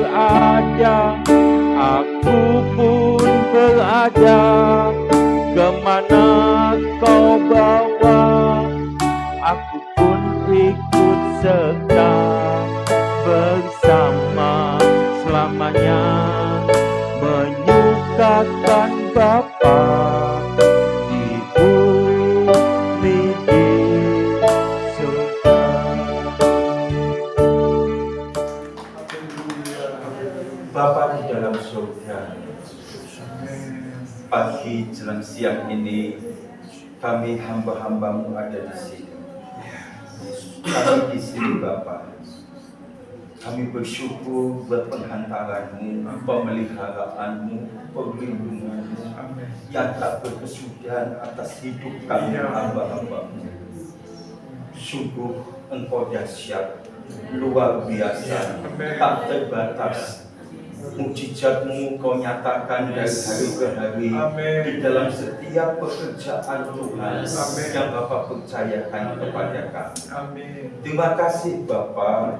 berada, aku pun berada. Kemana kau bawa, aku pun ikut serta. Bersama selamanya menyukakan Bapa di bumi di surga. Bapa di dalam surga, pagi jelang siang ini kami hamba-hambamu ada di sini. Kami di sini Bapa. Kami bersyukur buat penghantaranmu, pemeliharaanmu, perlindunganmu yang tak berkesudahan atas hidup kami hamba-hambamu. Sungguh Engkau dahsyat, luar biasa, tak terbatas. Mujizatmu Kau nyatakan dari hari ke hari di dalam setiap pekerjaan Tuhan yang Bapa percayakan kepada kami. Terima kasih Bapa.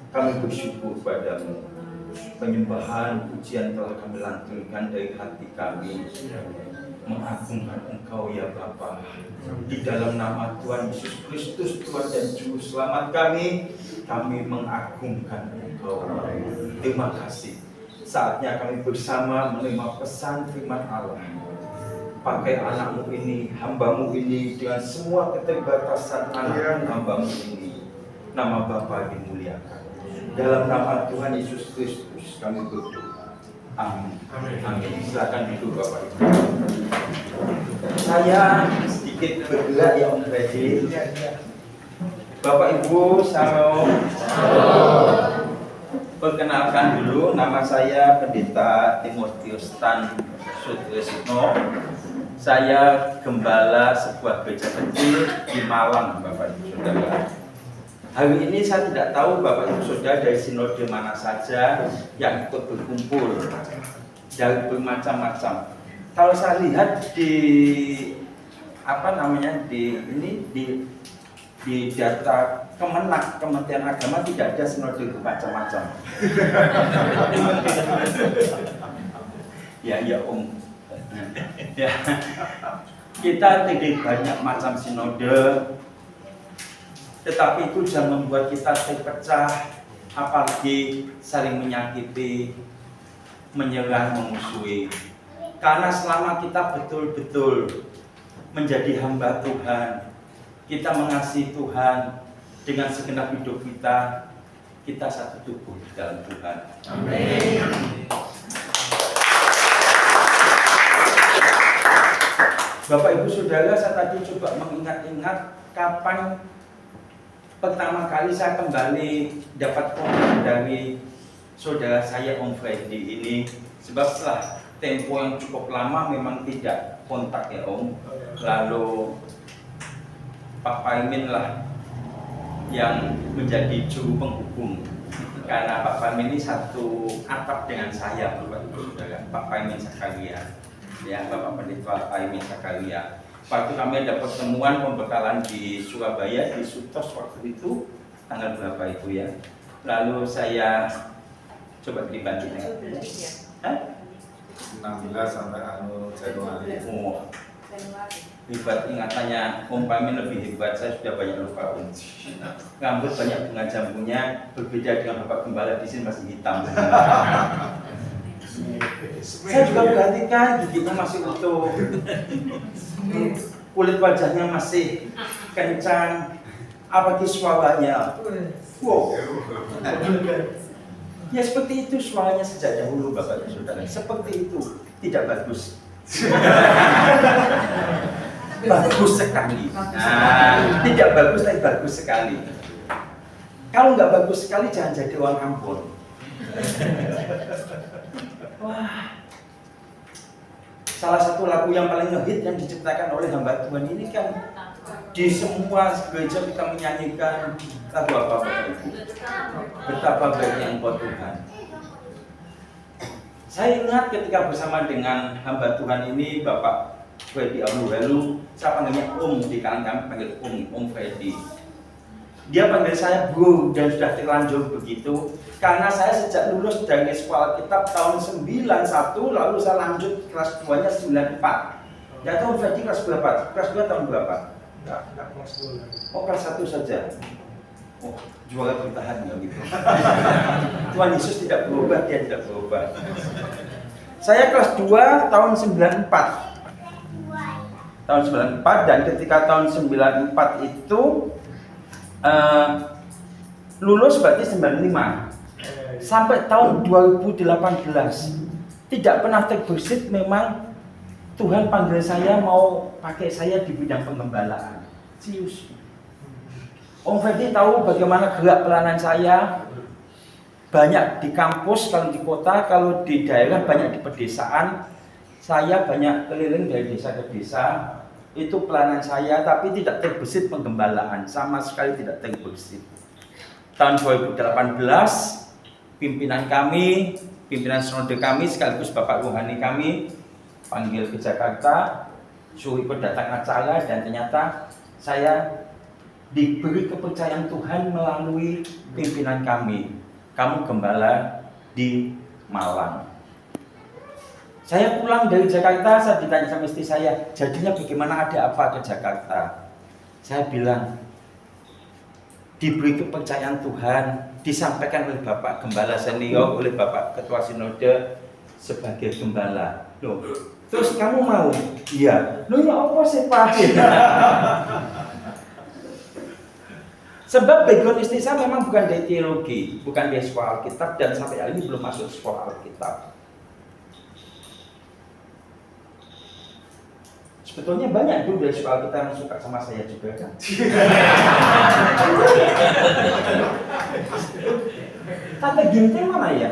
Kami bersyukur padamu. Penyembahan pujian telah kami lantunkan dari hati kami, mengagungkan Engkau ya Bapa. Di dalam nama Tuhan Yesus Kristus, Tuhan dan Juru Selamat kami mengagungkan Engkau. Terima kasih. Saatnya kami bersama menerima pesan firman Allah. Pakai anakmu ini, hambamu ini, dengan semua keterbatasan anak hambamu ini, nama Bapa dimuliakan. Dalam nama Tuhan Yesus Kristus kami berdoa. Amin. Amin. Silakan duduk Bapak Ibu. Saya sedikit bergerak ya Om Freddy. Bapak Ibu, salam. Perkenalkan dulu, nama saya Pendeta Timotius Tan Sutrisno. Saya gembala sebuah gereja kecil di Malang, Bapak Ibu Saudara. Hari ini saya tidak tahu Bapak Ibu Saudara dari sinode mana saja yang ikut berkumpul dari bermacam-macam. Kalau saya lihat di di data Kementerian Agama tidak ada sinode bermacam-macam. ya Om. Ya. Kita terdiri banyak macam sinode. Tetapi itu jangan membuat kita terpecah, apalagi saling menyakiti, menyerang, memusuhi. Karena selama kita betul-betul menjadi hamba Tuhan, kita mengasihi Tuhan dengan segenap hidup kita, kita satu tubuh di dalam Tuhan. Amin. Bapak Ibu Saudara, saya tadi coba mengingat-ingat kapan pertama kali saya kembali dapat kontak dari saudara saya Om Freddy ini, sebab setelah tempo yang cukup lama memang tidak kontak ya Om. Lalu Pak Paimin lah yang menjadi juru penghubung, karena Pak Paimin ini satu atap dengan saya Bapak Ibu Saudara, Pak Paimin Sakaria, ya Bapak Pendeta Paimin Sakaria. Waktu kami ada pertemuan pembekalan di Surabaya, di Sutos waktu itu, tanggal berapa itu ya? Lalu saya coba dibantu dengan 16 sampai Januari. Oh, hebat ingatannya, Om Paimin lebih hebat, saya sudah banyak lupa Om. Rambut banyak bunga jambunya, berbeda dengan Bapak Gembala di sini masih hitam. Saya juga perhatikan giginya masih utuh, kulit wajahnya masih kencang, apalagi suaranya. Wow. Ya seperti itu suaranya sejak dahulu Bapak dan Saudara. Seperti itu, tidak bagus. Bagus sekali. Nah, tidak bagus tapi bagus sekali. Kalau nggak bagus sekali jangan jadi orang Ambon. Wah, salah satu lagu yang paling ngehit yang diciptakan oleh hamba Tuhan ini kan di semua gereja kita menyanyikan lagu apa Bapak Ibu? Betapa baiknya Engkau Tuhan. Saya ingat ketika bersama dengan hamba Tuhan ini Bapak Freddy Abu Helu, saya panggilnya Om, di kalangan kami panggil Om Freddy. Dia panggil saya Bro dan sudah terlanjur begitu. Karena saya sejak lulus dari sekolah kitab tahun 91, lalu saya lanjut kelas 2-nya 94. Nggak tahu Freddy kelas berapa? Kelas 2 tahun berapa? Enggak kelas 2 lagi. Oh, kelas 1 saja. Oh, juara bertahan ya gitu. Tuhan Yesus tidak berubah, dia tidak berubah. Saya kelas 2 tahun 94. Tahun 94, dan ketika tahun 94 itu lulus berarti 95. Sampai tahun 2018 tidak pernah terbersit, memang Tuhan panggil saya mau pakai saya di bidang pengembalaan. Serius. Om Ferdi tahu bagaimana gerak pelayanan saya. Banyak di kampus, kalau di kota, kalau di daerah, banyak di pedesaan. Saya banyak keliling dari desa ke desa. Itu pelayanan saya, tapi tidak terbersit penggembalaan, sama sekali tidak terbersit. Tahun 2018, pimpinan kami, pimpinan sinode kami, sekaligus Bapak Rohani kami, panggil ke Jakarta, suruh ikut datang acara, dan ternyata saya diberi kepercayaan Tuhan melalui pimpinan kami. Kamu gembala di Malang. Saya pulang dari Jakarta, saya ditanya sama istri saya, jadinya bagaimana, ada apa ke Jakarta? Saya bilang, diberi kepercayaan Tuhan, disampaikan oleh Bapak Gembala Senior, oleh Bapak Ketua Sinode sebagai gembala. Loh, terus kamu mau? Iya. Loh, ya apa sih Pak? Sebab background istri saya memang bukan dari teologi, bukan dari sekolah Alkitab, dan sampai hari ini belum masuk sekolah Alkitab. Sebetulnya banyak dulu dari sekolah kita yang suka sama saya juga kan. Tante Ginting mana ya?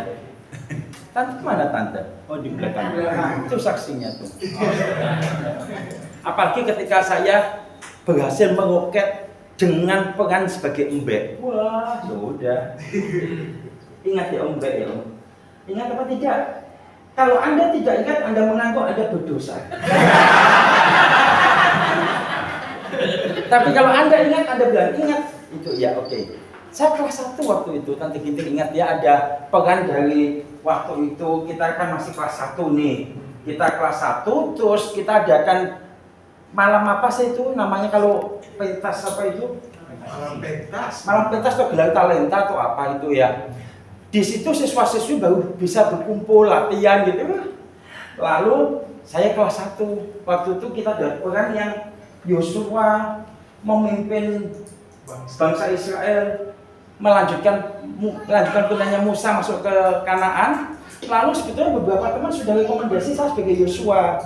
Tante mana tante? Oh di belakang. Itu saksinya tuh. Apalagi ketika saya berhasil meroket dengan peran sebagai embek. Wah, sudah. Ingat ya embek ya. Ingat apa tidak? Kalau Anda tidak ingat, Anda mengaku Anda berdosa. Tapi kalau Anda ingat, Anda bilang ingat. Itu ya oke. Saya kelas 1 waktu itu, Tante Ginting ingat ya, ada peran dari waktu itu, kita kan masih kelas 1 nih. Kita kelas 1, terus kita adakan malam apa sih itu namanya, kalau pentas apa itu? Malam pentas. Malam pentas atau gelar talenta atau apa itu ya. Di situ siswa-siswi baru bisa berkumpul latihan gitu. Lalu saya kelas 1, waktu itu kita ada peran yang Yosua memimpin bangsa Israel melanjutkan pilihannya Musa masuk ke Kanaan. Lalu sebetulnya beberapa teman sudah rekomendasi saya sebagai Yosua,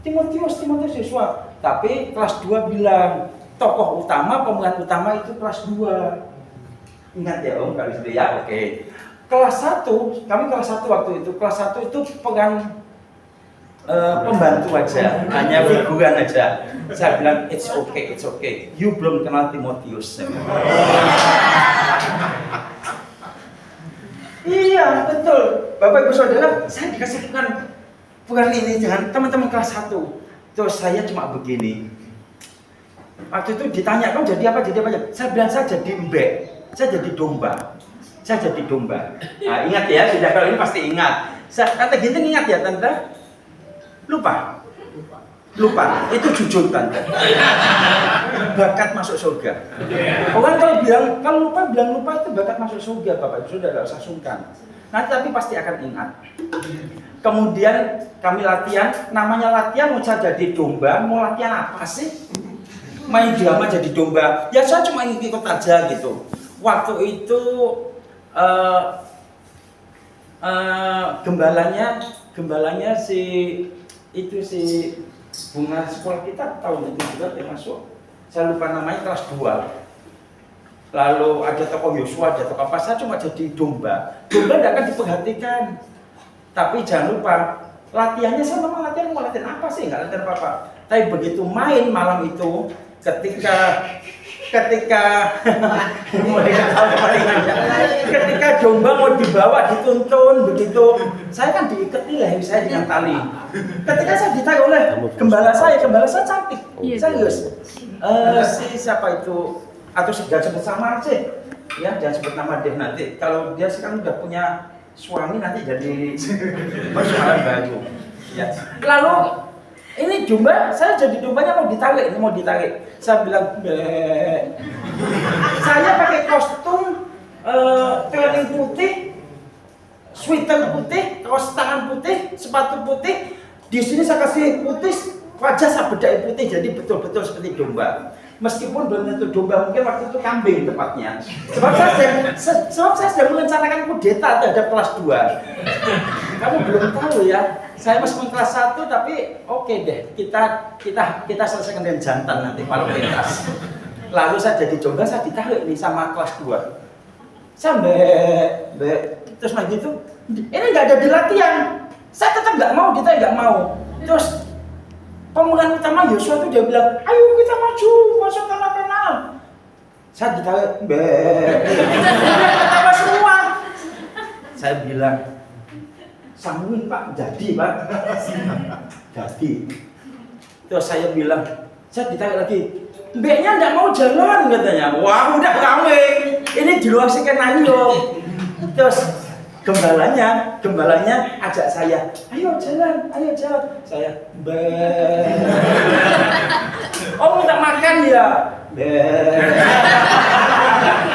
Timotius Yosua. Tapi kelas 2 bilang tokoh utama, pemeran utama itu kelas 2. Ingat ya Om, kali itu ya, oke. Kelas 1, kami kelas 1 waktu itu, kelas 1 itu peran pembantu aja, hanya figuran aja. Saya bilang it's okay. You belum kenal Timotius. Iya betul, Bapak Ibu Saudara, saya dikasih peran ini dengan teman-teman kelas 1. Terus saya cuma begini. Waktu itu ditanya, kamu jadi apa? Saya bilang saya jadi mbek, saya jadi domba. Nah, ingat ya, sudah kalau ini pasti ingat. Tante Ginting ingat ya Tante? Lupa. Itu jujur Tante. Bakat masuk surga. Orang kalau bilang lupa itu bakat masuk surga, Bapak Ibu Saudara, usah sungkan. Nanti tapi pasti akan ingat. Kemudian kami latihan, namanya latihan mau saya jadi domba, mau latihan apa sih? Main drama jadi domba. Ya saya cuma ikut aja gitu. Waktu itu gembalanya si bunga sekolah kita tahun itu juga termasuk, saya lupa namanya, kelas 2. Lalu ada tokoh Yosua, ada tokoh apa, saya cuma jadi domba tidak akan diperhatikan. Tapi jangan lupa latihannya, saya memang mau latihan apa sih, nggak latihan apa-apa. Tapi begitu main malam itu, ketika domba mau dibawa dituntun begitu, saya kan diikat leher saya dengan tali. Ketika saya ditarik oleh gembala saya cantik, serius. Siapa itu? atau jangan sebut sama sih, ya jangan sebut nama dia nanti. Kalau dia sekarang udah punya suami nanti jadi persoalan baru. Ya. Lalu ini domba, saya jadi dombanya mau ditarik, ini mau ditarik. Saya bilang, saya pakai kostum training putih, sweater putih, kaos tangan putih, sepatu putih. Di sini saya kasih putih, wajah saya bedai putih, jadi betul-betul seperti domba. Meskipun belum tentu domba, mungkin waktu itu kambing tepatnya. Sebab saya sedang merencanakan kudeta terhadap kelas 2. Kamu belum tahu ya, saya masih kelas 1 tapi oke deh, kita selesaikan dengan jantan nanti malam lintas. Lalu saya jadi domba, saya ditarik nih sama kelas 2. Sampai terus lagi itu, ini nggak ada di latihan. Saya tetap nggak mau, kita nggak mau. Terus pemulaan utama Yosua itu dia bilang, ayo kita maju, masuk ke lapangan. Saya ditarik, ketawa semua. Saya bilang, sambungin Pak, jadi Pak. Jadi. Terus saya bilang, saya ditarik lagi, mbeknya nggak mau jalan katanya. Wah udah rame, ini di luar skenario. Terus gembalanya ajak saya, ayo jalan. Saya, oh minta makan ya?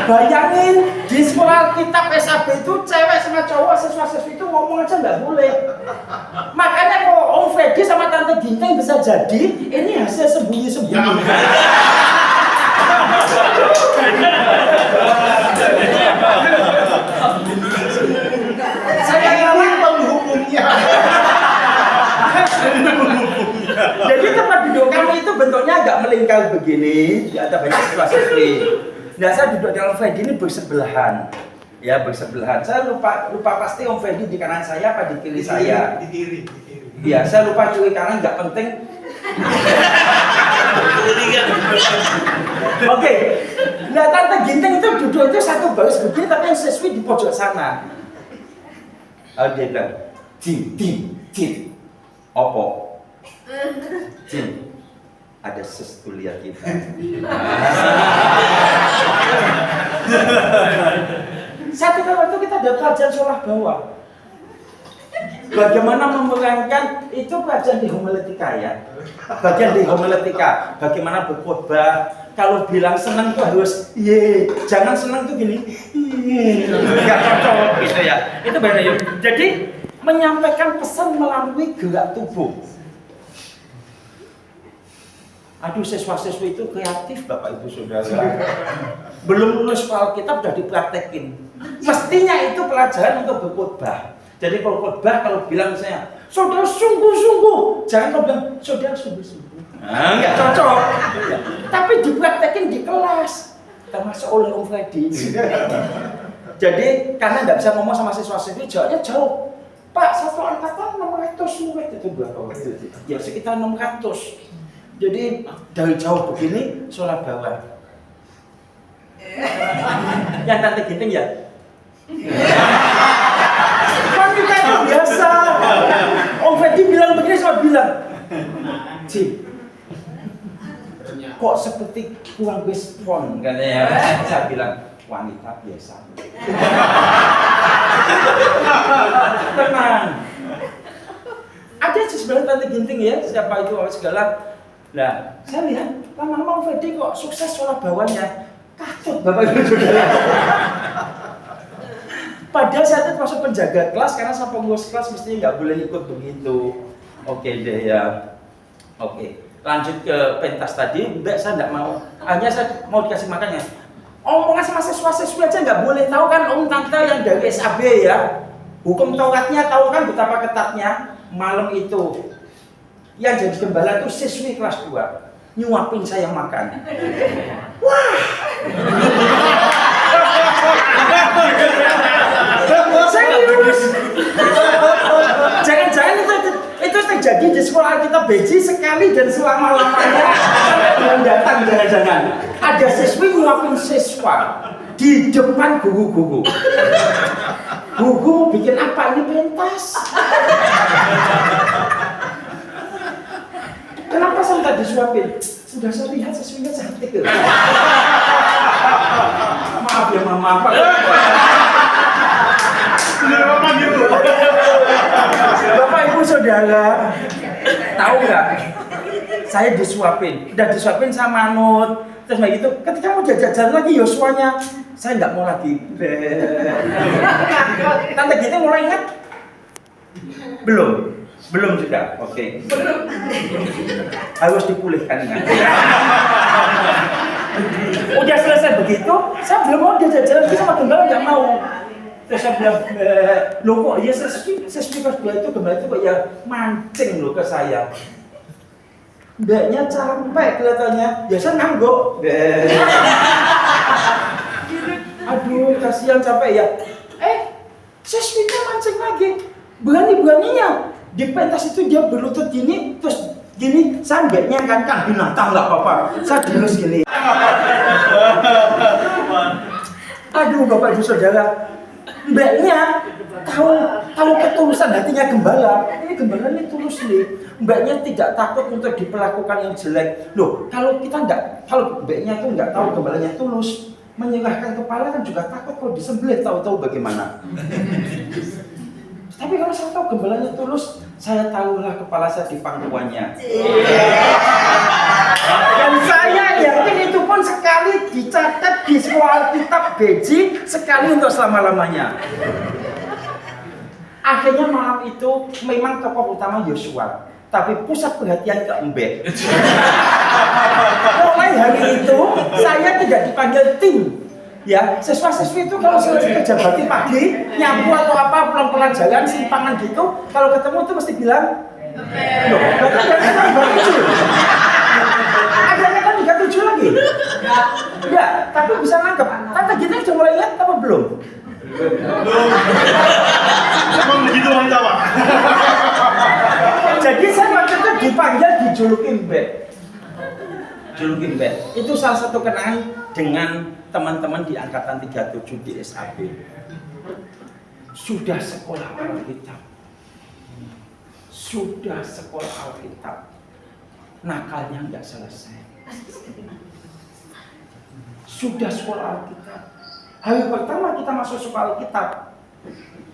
Bayangin di sekolah kitab SAB itu cewek sama cowok siswa-siswi itu ngomong aja nggak boleh. Makanya kalau Om Freddy sama Tante Ginting bisa jadi, ini hasil sembunyi-sembunyi. Saya ingin penghubungnya. Jadi tempat duduk kami itu bentuknya agak melingkar begini, ya, ada banyak siswa-siswi. Nah, saya duduk dengan Freddy ini bersebelahan. Ya, bersebelahan. Saya lupa pasti Om Freddy di kanan saya apa di kiri saya. Di kiri. Iya, saya lupa kiri kanan, nggak penting. Oke. Nah, Tante Ginting itu duduk itu satu baris begini, tapi yang siswi di pojok sana. Dia bilang, Jin, opo? Jin, ada sestulia kita. Satu kali waktu kita ada pelajaran sholah bawah. Bagaimana memerankan itu pelajaran di homiletika ya. Bagian di homiletika, bagaimana berkhotbah. Kalau bilang senang itu harus jangan senang itu gini. Enggak cocok gitu ya. Itu benar ya. Jadi menyampaikan pesan melalui gerak tubuh. Aduh, siswa-siswi itu kreatif Bapak Ibu Saudara. Belum lulus Alkitab udah dipraktekin. Mestinya itu pelajaran untuk berkhotbah. Jadi kalau khotbah, kalau bilang misalnya, saudara sungguh-sungguh, jangan kau bilang, saudara sungguh-sungguh. Nggak cocok. Tapi dipraktekin di kelas, termasuk oleh Om Freddy. Jadi karena nggak bisa ngomong sama siswa-siswi, jawabnya jauh. Pak, satu angkatan 600 murid itu berapa waktu itu? Ya sekitar 600. Jadi dari jauh begini, sholat bawah. Yang Tante Ginting ya? Kan kita itu biasa. Om Freddy bilang begini, saya bilang, Ci, kok seperti kurang respon katanya. Saya bilang, wanita biasa. Tenang. Ada sebenarnya Tante Ginting ya, siapa itu segala. Nah, saya lihat lama-lama Om Freddy kok sukses sholat bawahnya. Kacau Bapak Ibu Saudara. Padahal saya itu termasuk penjaga kelas karena saya pengurus kelas mestinya nggak boleh ikut begitu. Oke deh ya. Oke, lanjut ke pentas tadi. Enggak, saya nggak mau. Hanya saya mau dikasih makannya. Omongan sama siswa-siswi aja nggak boleh tahu kan Om Tante yang dari SAB ya. Hukum Tauratnya tahu kan betapa ketatnya. Malam itu yang jadi gembala itu siswi kelas 2 nyuapin saya makan. Wah. Serius. Jangan-jangan itu terjadi di sekolah kita Beji sekali dan selama-lamanya sampai belum datang jangan-jangan. Ada siswi nyuapin siswa di depan guru-guru. Guru bikin apa ini pentas? Kenapa saya nggak disuapin? Sudah saya lihat siswinya cantik. maaf Pak. Bapak Ibu Saudara, tahu nggak? Saya disuapin, udah disuapin sama Manut. Terus begitu, ketika mau jajan lagi Yosua-nya, saya nggak mau lagi. Tante gitu mulai ingat? Belum juga. Oke. Harus dipulihkan ingat. Udah selesai begitu, saya belum mau jajan lagi sama gembala, nggak mau. Terus saya bilang, loh kok ya sesuai itu gembala itu kok ya mancing loh ke saya. Mbaknya capek kelihatannya, ya saya ngangguk. Aduh, kasihan capek ya. Siswinya mancing lagi. Berani-beraninya di pentas itu dia berlutut gini, terus gini, saya mbaknya kan binatang nggak apa-apa. Saya dilus gini. Aduh, Bapak Ibu Saudara, mbaknya tahu ketulusan hatinya gembala. Ini gembala ini tulus nih. Mbaknya tidak takut untuk diperlakukan yang jelek. Loh, kalau mbaknya itu nggak tahu gembalanya tulus, menyerahkan kepala kan juga takut kalau disembelih, tahu-tahu bagaimana. Tapi kalau saya tahu gembalanya tulus, saya tahulah kepala saya di pangkuannya. Dan saya yakin itu pun sekali dicatat di sekolah Alkitab Beji, sekali untuk selama-lamanya. Akhirnya malam itu memang tokoh utama Yosua, tapi pusat perhatian ke Mbek. Mulai hari itu saya tidak dipanggil tim. Ya, siswa-siswi itu kalau selesai kerja bakti pagi, nyapu atau apa, pulang-pulang jalan, simpangan gitu, kalau ketemu itu mesti bilang, loh, bahkan kan bakti. Adanya kan 37 lagi. Enggak, tapi bisa nangkep. Tante Gita sudah mulai ingat apa belum? Emang begitu mantap, Pak? Jadi saya waktu itu dipanggil dijulukin Mbek. Itu salah satu kenangan dengan teman-teman di angkatan 37 di SAB. Sudah sekolah Alkitab. Nakalnya nggak selesai. Sudah sekolah Alkitab. Hari pertama kita masuk sekolah Alkitab.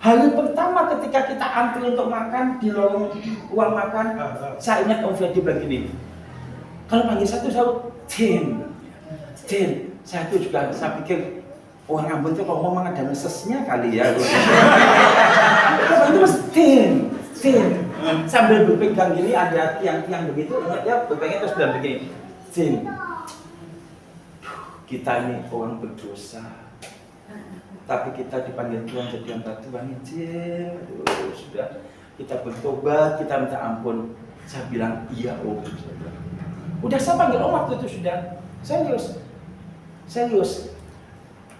Hari pertama ketika kita antri untuk makan di lorong uang makan, saya ingat Om Freddy bilang gini, kalau panggil satu Tin. Saya itu juga, saya pikir orang Ambon itu kalau ngomong ada mesesnya kali ya. Kalau itu mas Tin. Sambil berpegang gini ada tiang-tiang begitu, ingat ya berpegangnya terus bilang begini, Tin. Kita ini orang berdosa. Tapi kita dipanggil Tuhan jadi hamba Tuhan, aduh, sudah kita bertobat, kita minta ampun. Saya bilang iya Om. Udah saya panggil Om waktu itu sudah serius.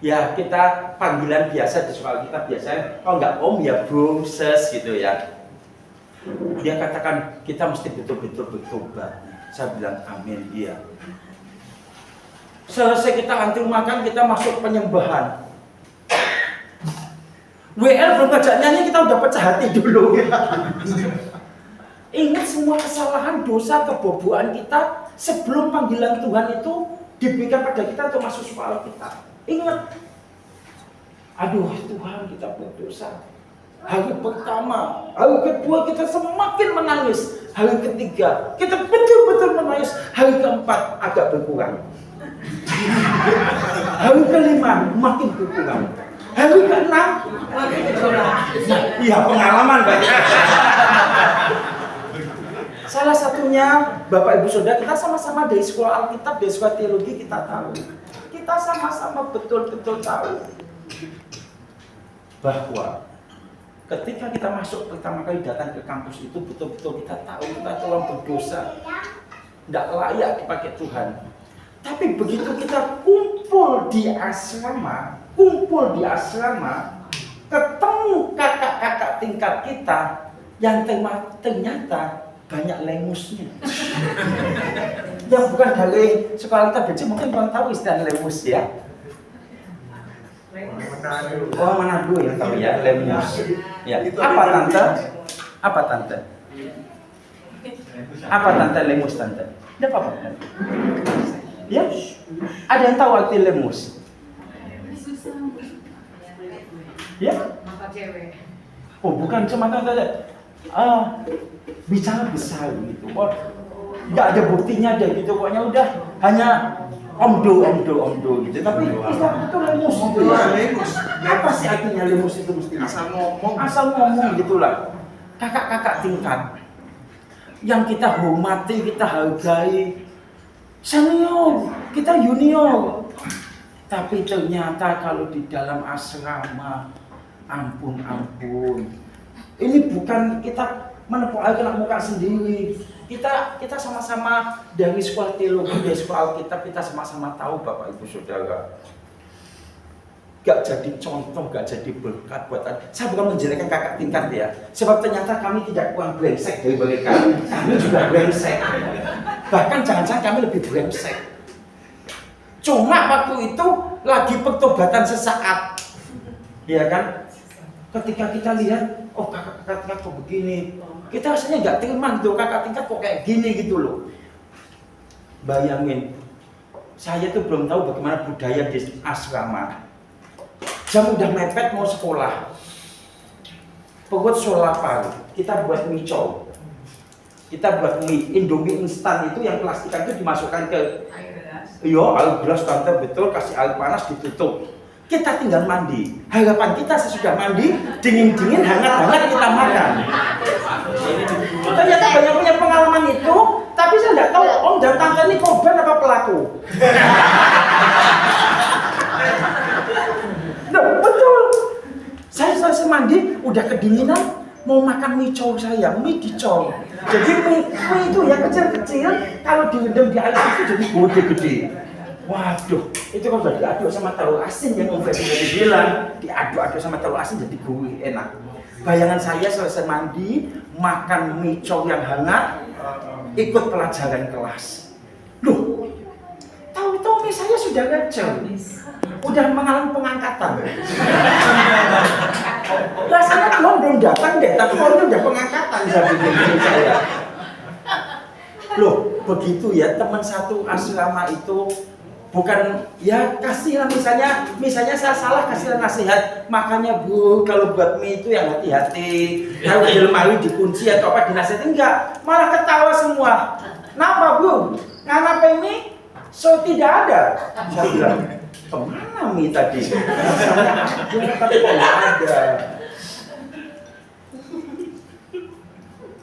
Ya kita panggilan biasa di sekolah kita biasanya, kalau nggak Om ya Bro, Ses gitu ya. Dia katakan kita mesti betul-betul bertobat. Saya bilang amin, iya. Selesai kita antri makan, kita masuk penyembahan. WL belum ngajak nyanyi, kita udah pecah hati dulu. Ingat semua kesalahan, dosa, kebobohan kita sebelum panggilan Tuhan itu diberikan pada kita untuk masuk sekolah kita. Ingat, aduh Tuhan kita berdosa. Hari pertama, hari kedua kita semakin menangis. Hari ketiga kita betul-betul menangis. Hari keempat agak berkurang. Hari kelima makin berkurang. Hari ke-6 iya pengalaman banyak. Salah satunya Bapak Ibu Saudara, kita sama-sama dari sekolah Alkitab, dari sekolah teologi, kita tahu. Kita sama-sama betul-betul tahu bahwa ketika kita masuk pertama kali datang ke kampus itu, betul-betul kita tahu kita orang berdosa, tidak layak dipakai Tuhan. Tapi begitu kita kumpul di asrama, ketemu kakak-kakak tingkat kita yang ternyata banyak lenmusnya. Yang bukan dari sekolah kita BC, mungkin kurang tahu istilah lemus ya. Orang Manado yang tahu ya, lemus. Ya. Apa tante lemus tante? Tidak apa-apa. Ya? Ada yang tahu arti lemus? Ya? Mata cewek. Oh, bukan semata saja. Bicara besar gitu. Oh, nggak ada buktinya deh gitu. Pokoknya udah hanya omdo gitu. Tapi kita itu lemus gitu ya. Lemus. Apa sih artinya lemus itu mesti? Asal ngomong. Asal ngomong gitulah. Kakak-kakak tingkat yang kita hormati, kita hargai, senior, kita junior. Tapi ternyata kalau di dalam asrama, ampun. Ini bukan kita menepuk air kena muka sendiri. Kita sama-sama dari sekolah teologi, dari sekolah Alkitab, kita sama-sama tahu Bapak Ibu Saudara. Gak jadi contoh, gak jadi berkat buat Anda. Saya bukan menjelekkan kakak tingkat ya. Sebab ternyata kami tidak kurang brengsek dari mereka. Kami juga brengsek. Bahkan jangan-jangan kami lebih brengsek. Cuma waktu itu lagi pertobatan sesaat. Ya kan? Ketika kita lihat, oh kakak tingkat kok begini. Kita rasanya gak terima gitu, kakak tingkat kok kayak gini gitu loh. Bayangin, saya tuh belum tahu bagaimana budaya di asrama. Jam udah mepet mau sekolah. Perut lapar, kita buat mie cow. Kita buat mie Indomie instan itu yang plastikan itu dimasukkan ke air gelas tante, betul, kasih air panas ditutup. Kita tinggal mandi. Harapan kita sesudah mandi, dingin-dingin, hangat-hangat kita makan. Ternyata banyak punya pengalaman itu, tapi saya nggak tahu om dan tante ini korban apa pelaku. Loh, betul. Saya selesai mandi, udah kedinginan, mau makan mie cow saya, mie dicol. Jadi mie itu ya kecil-kecil, kalau direndam di air itu jadi gede-gede. Waduh, itu kalau udah diaduk sama telur asin yang Om Freddy tadi bilang, diaduk-aduk sama telur asin jadi gurih, enak. Bayangan saya selesai mandi, makan mie cow yang hangat, ikut pelajaran kelas. Loh, tahu-tahu mie saya sudah ngecel. Udah mengalami pengangkatan. Rasanya belum datang deh, tapi kalau udah pengangkatan saya. Loh, begitu ya teman satu asrama itu bukan ya kasihlah misalnya saya salah kasihlah nasihat. Makanya Bu, kalau buat mie itu yang hati-hati. Kalau di lemari dikunci atau apa dinasihatin enggak, malah ketawa semua. Kenapa Bu? Kenapa ini? So tidak ada. Saya bilang, kemana mie tadi? Tapi kok nggak ada.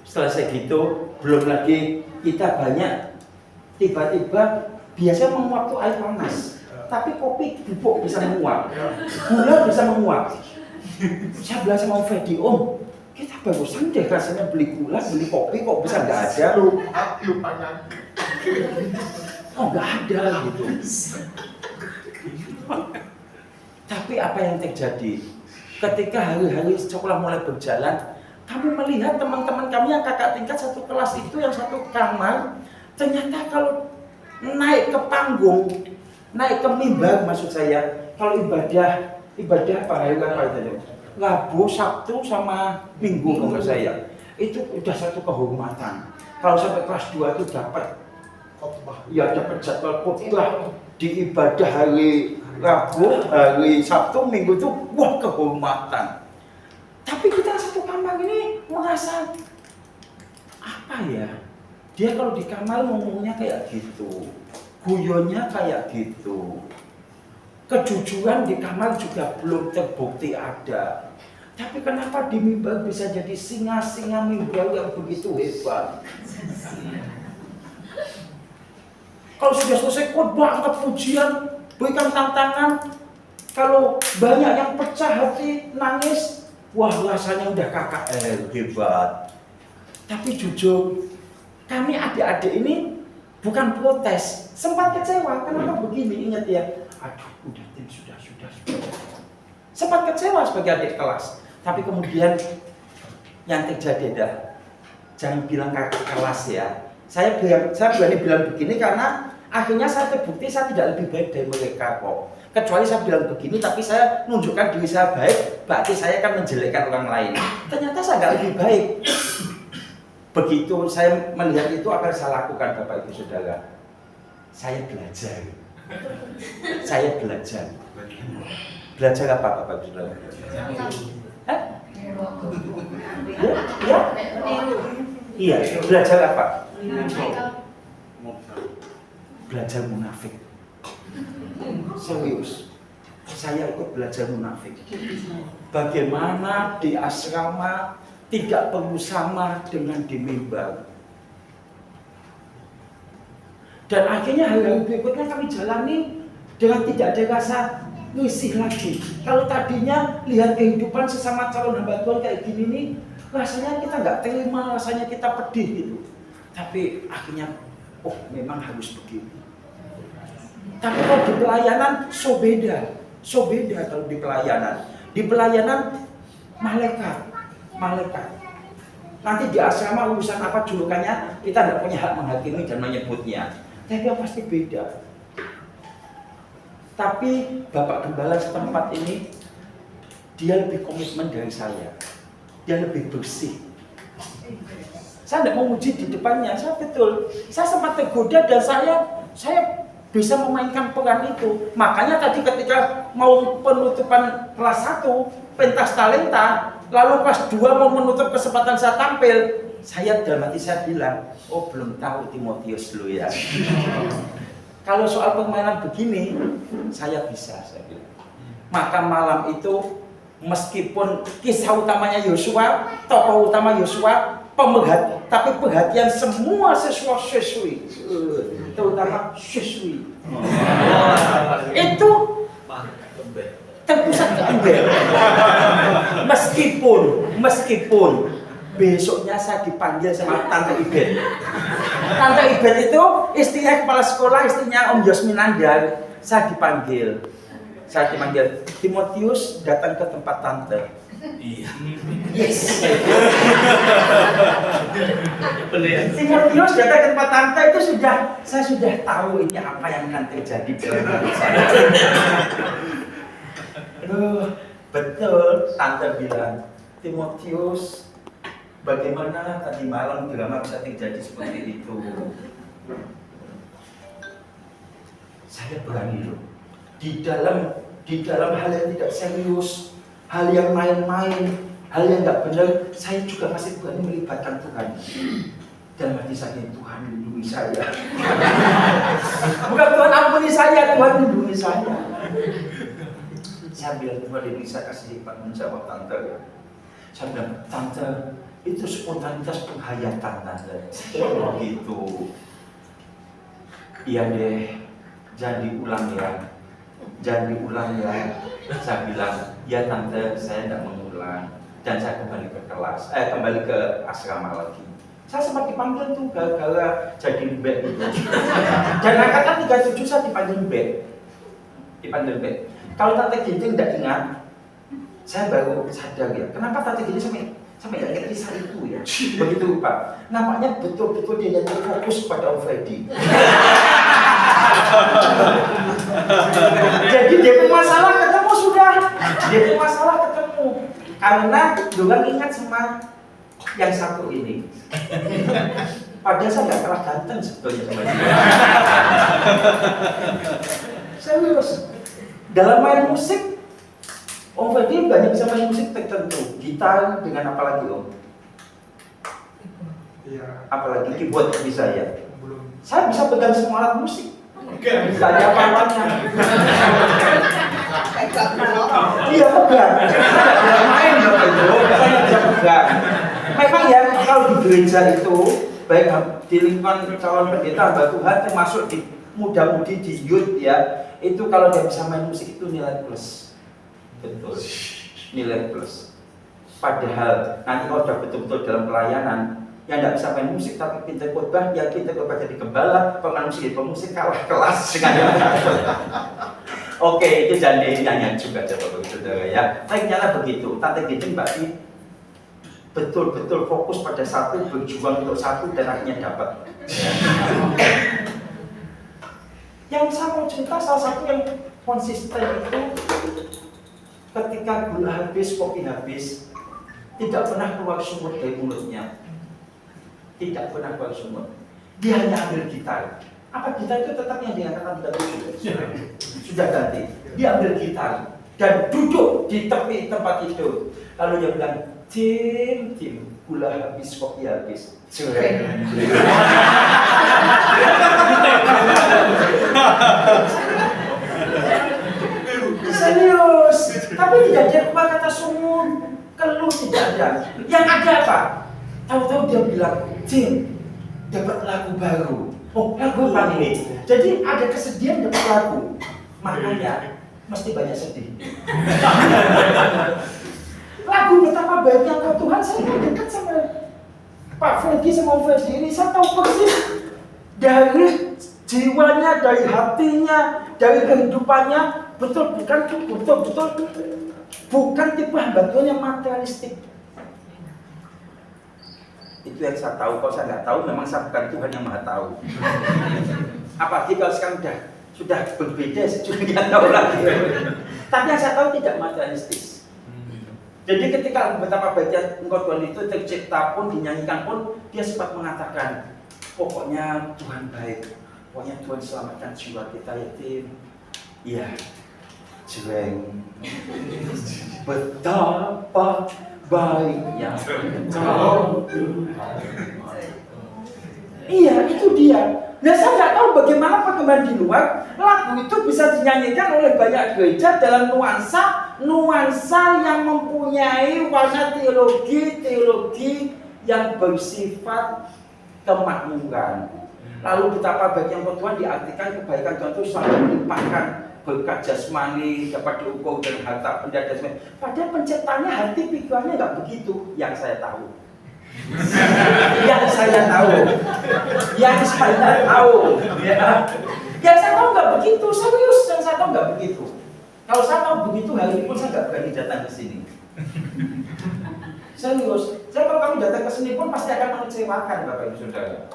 Setelah segitu, belum lagi kita banyak tiba-tiba biasanya menguap tuh air panas, tapi kopi bubuk bisa menguap, gula bisa menguap. Saya bilang sama Om Freddy, Om, kita barusan deh rasanya beli gula, beli kopi kok bisa nggak ada? Lupanya. Oh nggak ada gitu. Tapi apa yang terjadi? Ketika hari-hari sekolah mulai berjalan, kami melihat teman-teman kami yang kakak tingkat satu kelas itu yang satu kamar, ternyata kalau naik ke panggung, naik ke mimbar maksud saya, kalau ibadah apa hari apa itu? Rabu, Sabtu sama Minggu kalau saya, itu udah satu kehormatan. Kalau sampai kelas 2 itu dapat ya dapat jadwal khotbah di ibadah hari Rabu, hari Sabtu, Minggu itu wah kehormatan. Tapi kita satu kamar ini merasa apa ya? Dia kalau di kamar ngomongnya kayak gitu, guyonnya kayak gitu. Kejujuran di kamar juga belum terbukti ada. Tapi kenapa di mimbar bisa jadi singa-singa mimbar yang begitu hebat? Kalau sudah selesai khotbah, angkat pujian, berikan tantangan. Kalau banyak yang pecah hati, nangis, wah rasanya udah KKR, hebat. Tapi jujur, kami adik-adik ini bukan protes, sempat kecewa. Kenapa begini? Ingat ya, aduh udah tim sudah. Sempat kecewa sebagai adik kelas. Tapi kemudian yang terjadi adalah, jangan bilang kakak kelas ya. Saya berani bilang begini karena akhirnya saya terbukti saya tidak lebih baik dari mereka kok. Kecuali saya bilang begini, tapi saya menunjukkan diri saya baik, berarti saya akan menjelekkan orang lain. Ternyata saya nggak lebih baik. Begitu saya melihat itu, apa yang saya lakukan Bapak Ibu Saudara? Saya belajar. Belajar apa Bapak Saudara? Hah? Ya? Iya, belajar apa? Belajar munafik. Serius. Saya ikut belajar munafik. Bagaimana di asrama tidak perlu sama dengan di mimbar. Dan akhirnya hal-hal berikutnya kami jalani dengan tidak ada rasa risih lagi. Kalau tadinya lihat kehidupan sesama calon hamba Tuhan kayak gini nih, rasanya kita nggak terima, rasanya kita pedih gitu. Tapi akhirnya, oh memang harus begini. Tapi kalau di pelayanan, so beda kalau di pelayanan. Di pelayanan, malaikat. Nanti di asrama urusan apa julukannya, kita tidak punya hak menghakimi dan menyebutnya. Tapi yang pasti beda. Tapi Bapak Gembala setempat ini, dia lebih komitmen dari saya. Dia lebih bersih. Saya tidak mau uji di depannya, saya betul. Saya sempat tergoda dan saya bisa memainkan peran itu. Makanya tadi ketika mau penutupan kelas 1, pentas talenta, lalu kelas 2 mau menutup kesempatan saya tampil, saya dalam hati saya bilang, oh belum tahu Timotius lu ya. Kalau soal permainan begini, saya bisa, saya bilang. Maka malam itu, meskipun kisah utamanya Yosua, tokoh utama Yosua, tapi perhatian semua siswa-siswi, terutama siswi, itu terpusat ke Embel. Meskipun besoknya saya dipanggil sama Tante Ibet. Tante Ibet itu istrinya kepala sekolah, istrinya Om Yosminanda. Saya dipanggil, Timotius datang ke tempat Tante. Iya. Yes. Timotius datang ke tempat Tante itu saya sudah tahu ini apa yang akan terjadi dalam hidup saya. Betul, Tante bilang, Timotius, bagaimana tadi malam drama bisa terjadi seperti itu? Saya berani loh. Di dalam hal yang tidak serius, hal yang main-main, hal yang tidak benar, saya juga masih berani melibatkan Tuhan. Dan hati saya, Tuhan lindungi saya. Bukan Tuhan ampuni saya, Tuhan lindungi saya. Saya bilang, Tuhan ini saya kasih hikmat menjawab Tante. Saya bilang, Tante, itu spontanitas penghayatan Tante. Oh gitu. Iya deh, jangan diulang ya. Saya bilang, ya Tante, saya tidak mengulang. Dan saya kembali ke kelas, kembali ke asrama lagi. Saya sempat dipanggil tuh gara-gara jadi mbak gitu. Dan angkatan 37 saya dipanggil mbak. Kalau Tante Ginting tidak ingat, saya baru sadar ya. Kenapa Tante Ginting sampai nggak ingat kisah itu ya? Begitu Pak. Nampaknya betul-betul dia terfokus pada Om Freddy. Jadi dia punya masalah ketemu sudah. Karena Doang ingat sama yang satu ini. Padahal saya nggak kalah ganteng sebetulnya sama dia. Serius. Dalam main musik, Om Freddy banyak bisa main musik tertentu. Gitar dengan apa lagi Om? Iya. Apalagi keyboard bisa ya? Belum. Saya bisa pegang semua alat musik. Oke. Bisa ada apa-apanya. Iya pegang. Saya main Bapak Ibu, saya bisa pegang. Memang ya kalau di gereja itu, baik di lingkungan calon pendeta hamba Tuhan termasuk di muda-mudi di youth ya, itu kalau dia bisa main musik itu nilai plus. Betul, nilai plus. Padahal nanti kalau sudah betul-betul dalam pelayanan, yang tidak bisa main musik tapi pintar khotbah, ya pintar khotbah jadi gembala, pemain musik jadi pemusik kalah kelas dengan yang lain. Oke, itu jangan dinyanyian juga Bapak Saudara ya. Tapi nyala begitu, Tante Ginting Mbak I betul-betul fokus pada satu, berjuang untuk satu dan akhirnya dapat. Yang saya mau cerita salah satu yang konsisten itu ketika gula habis, kopi habis, tidak pernah keluar sumut dari mulutnya. Tidak pernah keluar sumut. Dia hanya ambil gitar. Apa gitar itu tetap yang diangkat 37? Sudah ganti. Dia ambil gitar dan duduk di tepi tempat itu. Lalu dia bilang, Tim, gula habis, kopi habis. Serius, tapi tidak ada kata sungguh, keluh tidak ada. Yang ada apa? Tahu-tahu dia bilang, Tim, dapat lagu baru. Oh, lagu apa ini? Jadi ada kesedihan dapat lagu. Makanya mesti banyak sedih. Lagu betapa baiknya Engkau Tuhan, saya kan dekat sama Pak Freddy sama Om Freddy ini, saya tahu persis dari jiwanya, dari hatinya, dari kehidupannya, betul bukan tipe hamba Tuhan yang materialistik. Itu yang saya tahu. Kalau saya nggak tahu, memang saya bukan Tuhan yang maha tahu. Apalagi kalau sekarang sudah berbeda, saya juga nggak tahu lagi. Tapi yang saya tahu tidak materialistis. Jadi ketika betapa baiknya Engkau Tuhan itu tercipta pun, dinyanyikan pun, dia sempat mengatakan, pokoknya Tuhan baik, pokoknya Tuhan selamatkan jiwa kita, yatim. Iya, jreng. Betapa baiknya Engkau Tuhan. Iya, itu dia. Nah, saya nggak tahu bagaimana perkembangan di luar. Lagu itu bisa dinyanyikan oleh banyak gereja dalam nuansa yang mempunyai warna teologi yang bersifat kemakmuran. Lalu betapa baiknya Engkau Tuhan diartikan kebaikan Tuhan itu selalu melimpahkan berkat jasmani, dapat diukur dengan harta benda jasmani. Padahal penciptanya hati pikirannya nggak begitu, yang saya tahu. Yang saya tahu, ya. Yang saya tahu nggak begitu, serius. Yang saya tahu nggak begitu. Kalau saya tahu begitu, hari ini pun saya nggak berani datang ke sini. Serius. Saya kalau kami datang ke sini pun pasti akan mengecewakan Bapak Ibu Saudara.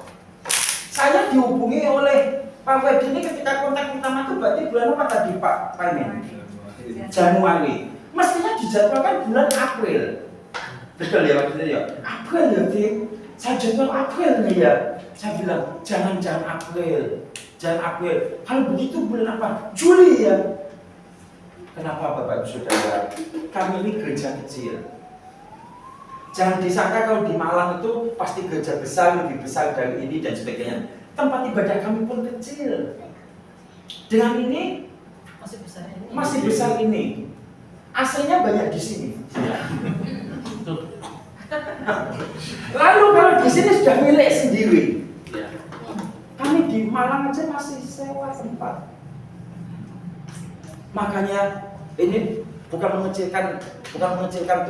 Saya dihubungi oleh Pak Freddy ini ketika kontak pertama itu berarti bulan apa tadi Pak Paimin? Januari. Mestinya dijadwalkan bulan April. Betul ya maksudnya ya? April ya Tim, saya jadwal April nih ya. Saya bilang jangan April. Kalau begitu bulan apa? Juli ya. Kenapa Bapak Ibu Saudara? Kami ini gereja kecil. Jangan disangka kalau di Malang itu pasti gereja besar, lebih besar dari ini dan sebagainya. Tempat ibadah kami pun kecil. Dengan ini masih besar ini. AC-nya banyak di sini. Lalu kalau di sini sudah milik sendiri. Kami di Malang aja masih sewa tempat. Makanya ini bukan mengecilkan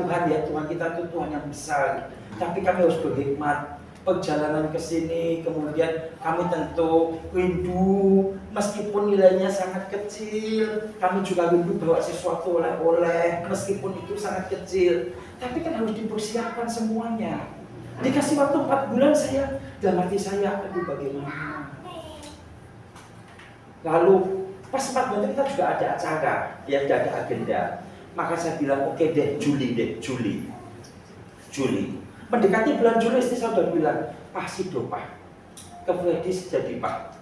Tuhan ya. Tuhan kita itu Tuhan yang besar. Tapi kami harus berhikmat. Perjalanan ke sini, kemudian kami tentu rindu, meskipun nilainya sangat kecil, kami juga rindu bawa sesuatu oleh-oleh, meskipun itu sangat kecil. Tapi kan harus dipersiapkan semuanya. Dikasih waktu 4 bulan saya, dalam hati saya, aduh bagaimana. Lalu pas 4 bulan kita juga ada acara, ya ada agenda. Maka saya bilang oke deh, Juli. Mendekati bulan Juli istri saya udah bilang, Pak Sido Pak, ke Freddy jadi Pak.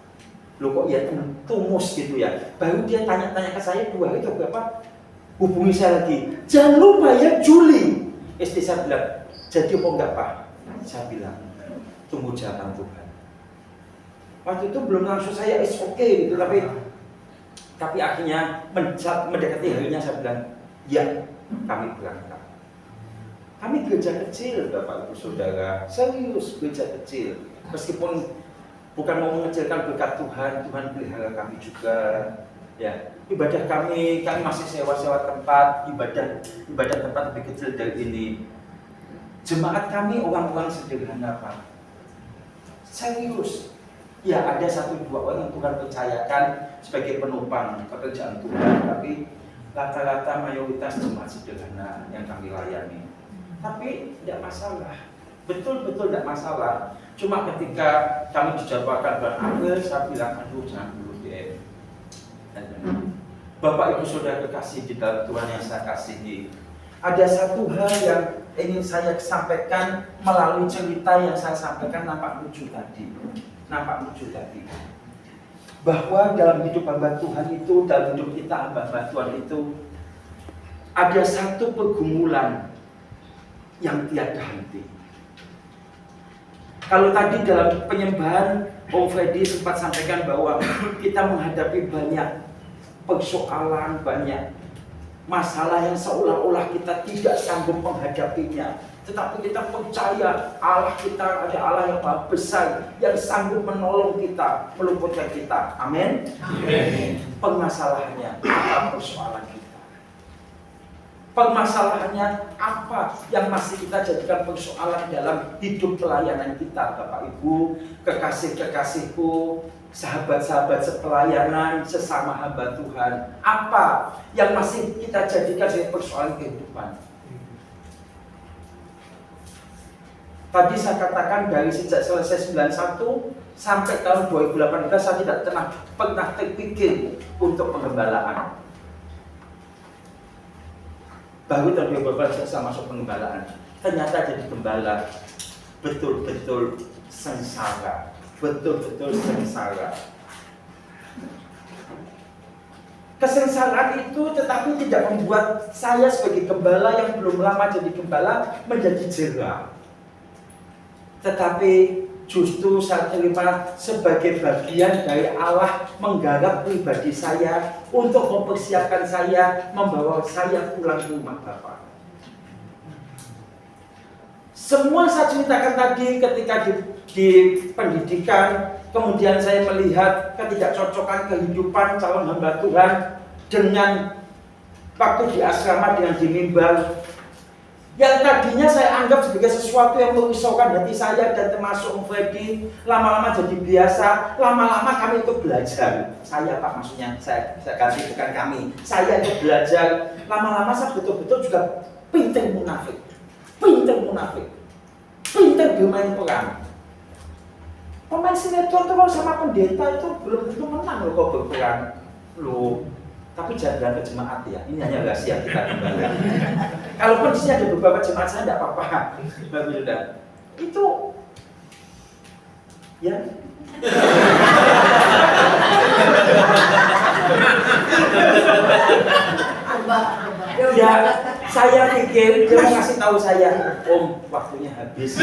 Loh kok ya tumus gitu ya. Baru dia tanya-tanya ke saya 2 hari itu berapa? Hubungi saya lagi. Jangan lupa ya Juli. Istri saya bilang, jadi apa enggak Pak? Saya bilang, tunggu zaman Tuhan. Waktu itu belum langsung saya is okay gitu, tapi akhirnya mendekati harinya saya bilang, ya kami berangkat. Kami gereja kecil, Bapak Ibu Saudara, serius gereja kecil. Meskipun bukan mau mengecilkan berkat Tuhan pelihara kami juga. Ya, ibadah kami masih sewa-sewa tempat, ibadah tempat lebih kecil dari ini. Jemaat kami orang-orang sederhana Pak. Serius. Ya ada 1-2 orang yang Tuhan percayakan sebagai penumpang pekerjaan Tuhan, tapi rata-rata mayoritas jemaat sederhana yang kami layani. Tapi tidak masalah, betul-betul tidak masalah. Cuma ketika kami dijadwalkan bulan April, saya bilang, aduh jangan dulu deh. Bapak Ibu Saudara kekasih di dalam Tuhan yang saya kasihi, ada satu hal yang ingin saya sampaikan melalui cerita yang saya sampaikan nampak lucu tadi. Bahwa dalam hidup hamba Tuhan itu, dalam hidup kita hamba Tuhan itu, ada satu pergumulan yang tiada henti. Kalau tadi dalam penyembahan Om Freddy sempat sampaikan bahwa kita menghadapi banyak persoalan, banyak masalah yang seolah-olah kita tidak sanggup menghadapinya. Tetapi kita percaya Allah kita ada Allah yang maha besar, yang sanggup menolong kita, meluputkan kita. Amin. Permasalahannya apa persoalan kita? Permasalahannya apa yang masih kita jadikan persoalan dalam hidup pelayanan kita, Bapak Ibu, kekasih-kekasihku, sahabat-sahabat sepelayanan, sesama hamba Tuhan. Apa yang masih kita jadikan sebagai persoalan kehidupan? Tadi saya katakan dari sejak selesai 91 sampai tahun 2018 saya tidak pernah terpikir untuk penggembalaan. Baru tahun 2018 saya masuk penggembalaan. Ternyata jadi gembala betul-betul sengsara. Betul-betul sengsara. Kesengsaraan itu tetapi tidak membuat saya sebagai gembala yang belum lama jadi gembala menjadi jera. Tetapi justru saya terima sebagai bagian dari Allah menggarap pribadi saya untuk mempersiapkan saya, membawa saya pulang ke rumah Bapa. Semua saya ceritakan tadi ketika di pendidikan, kemudian saya melihat ketidakcocokan kehidupan calon hamba Tuhan dengan waktu di asrama dengan di mimbar. Yang tadinya saya anggap sebagai sesuatu yang merisaukan hati saya dan termasuk Om Freddy, lama-lama jadi biasa, lama-lama kami itu belajar. Saya Pak maksudnya, saya ganti bukan kami. Saya itu belajar, lama-lama saya betul-betul juga pintar munafik. Pintar bermain peran. Pemain sinetron itu kalau sama pendeta itu belum tentu menang loh kalau berperan. Loh. Tapi jangan ke jemaat ya, ini hanya rahasia kita kembali. Kalaupun di sini ada beberapa jemaat saya tidak apa-apa, Alhamdulillah. Itu, ya. Ya, saya pikir dia mau kasih tahu saya, Om, waktunya habis.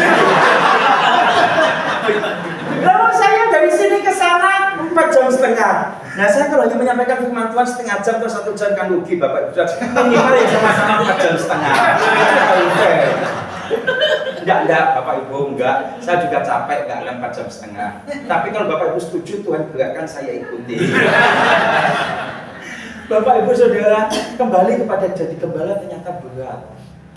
Lalu saya dari sini ke sana 4,5 jam. Nah, saya kalau hanya menyampaikan firman Tuhan setengah jam atau 1 jam kan rugi, Bapak Ibu. Minimal yang sama-sama 4,5 jam. Enggak, Bapak Ibu, enggak. Saya juga capek, enggak akan 4,5 jam. Tapi kalau Bapak Ibu setuju, Tuhan gerakkan, saya ikuti. Bapak Ibu Saudara, kembali kepada jadi gembala ternyata berat.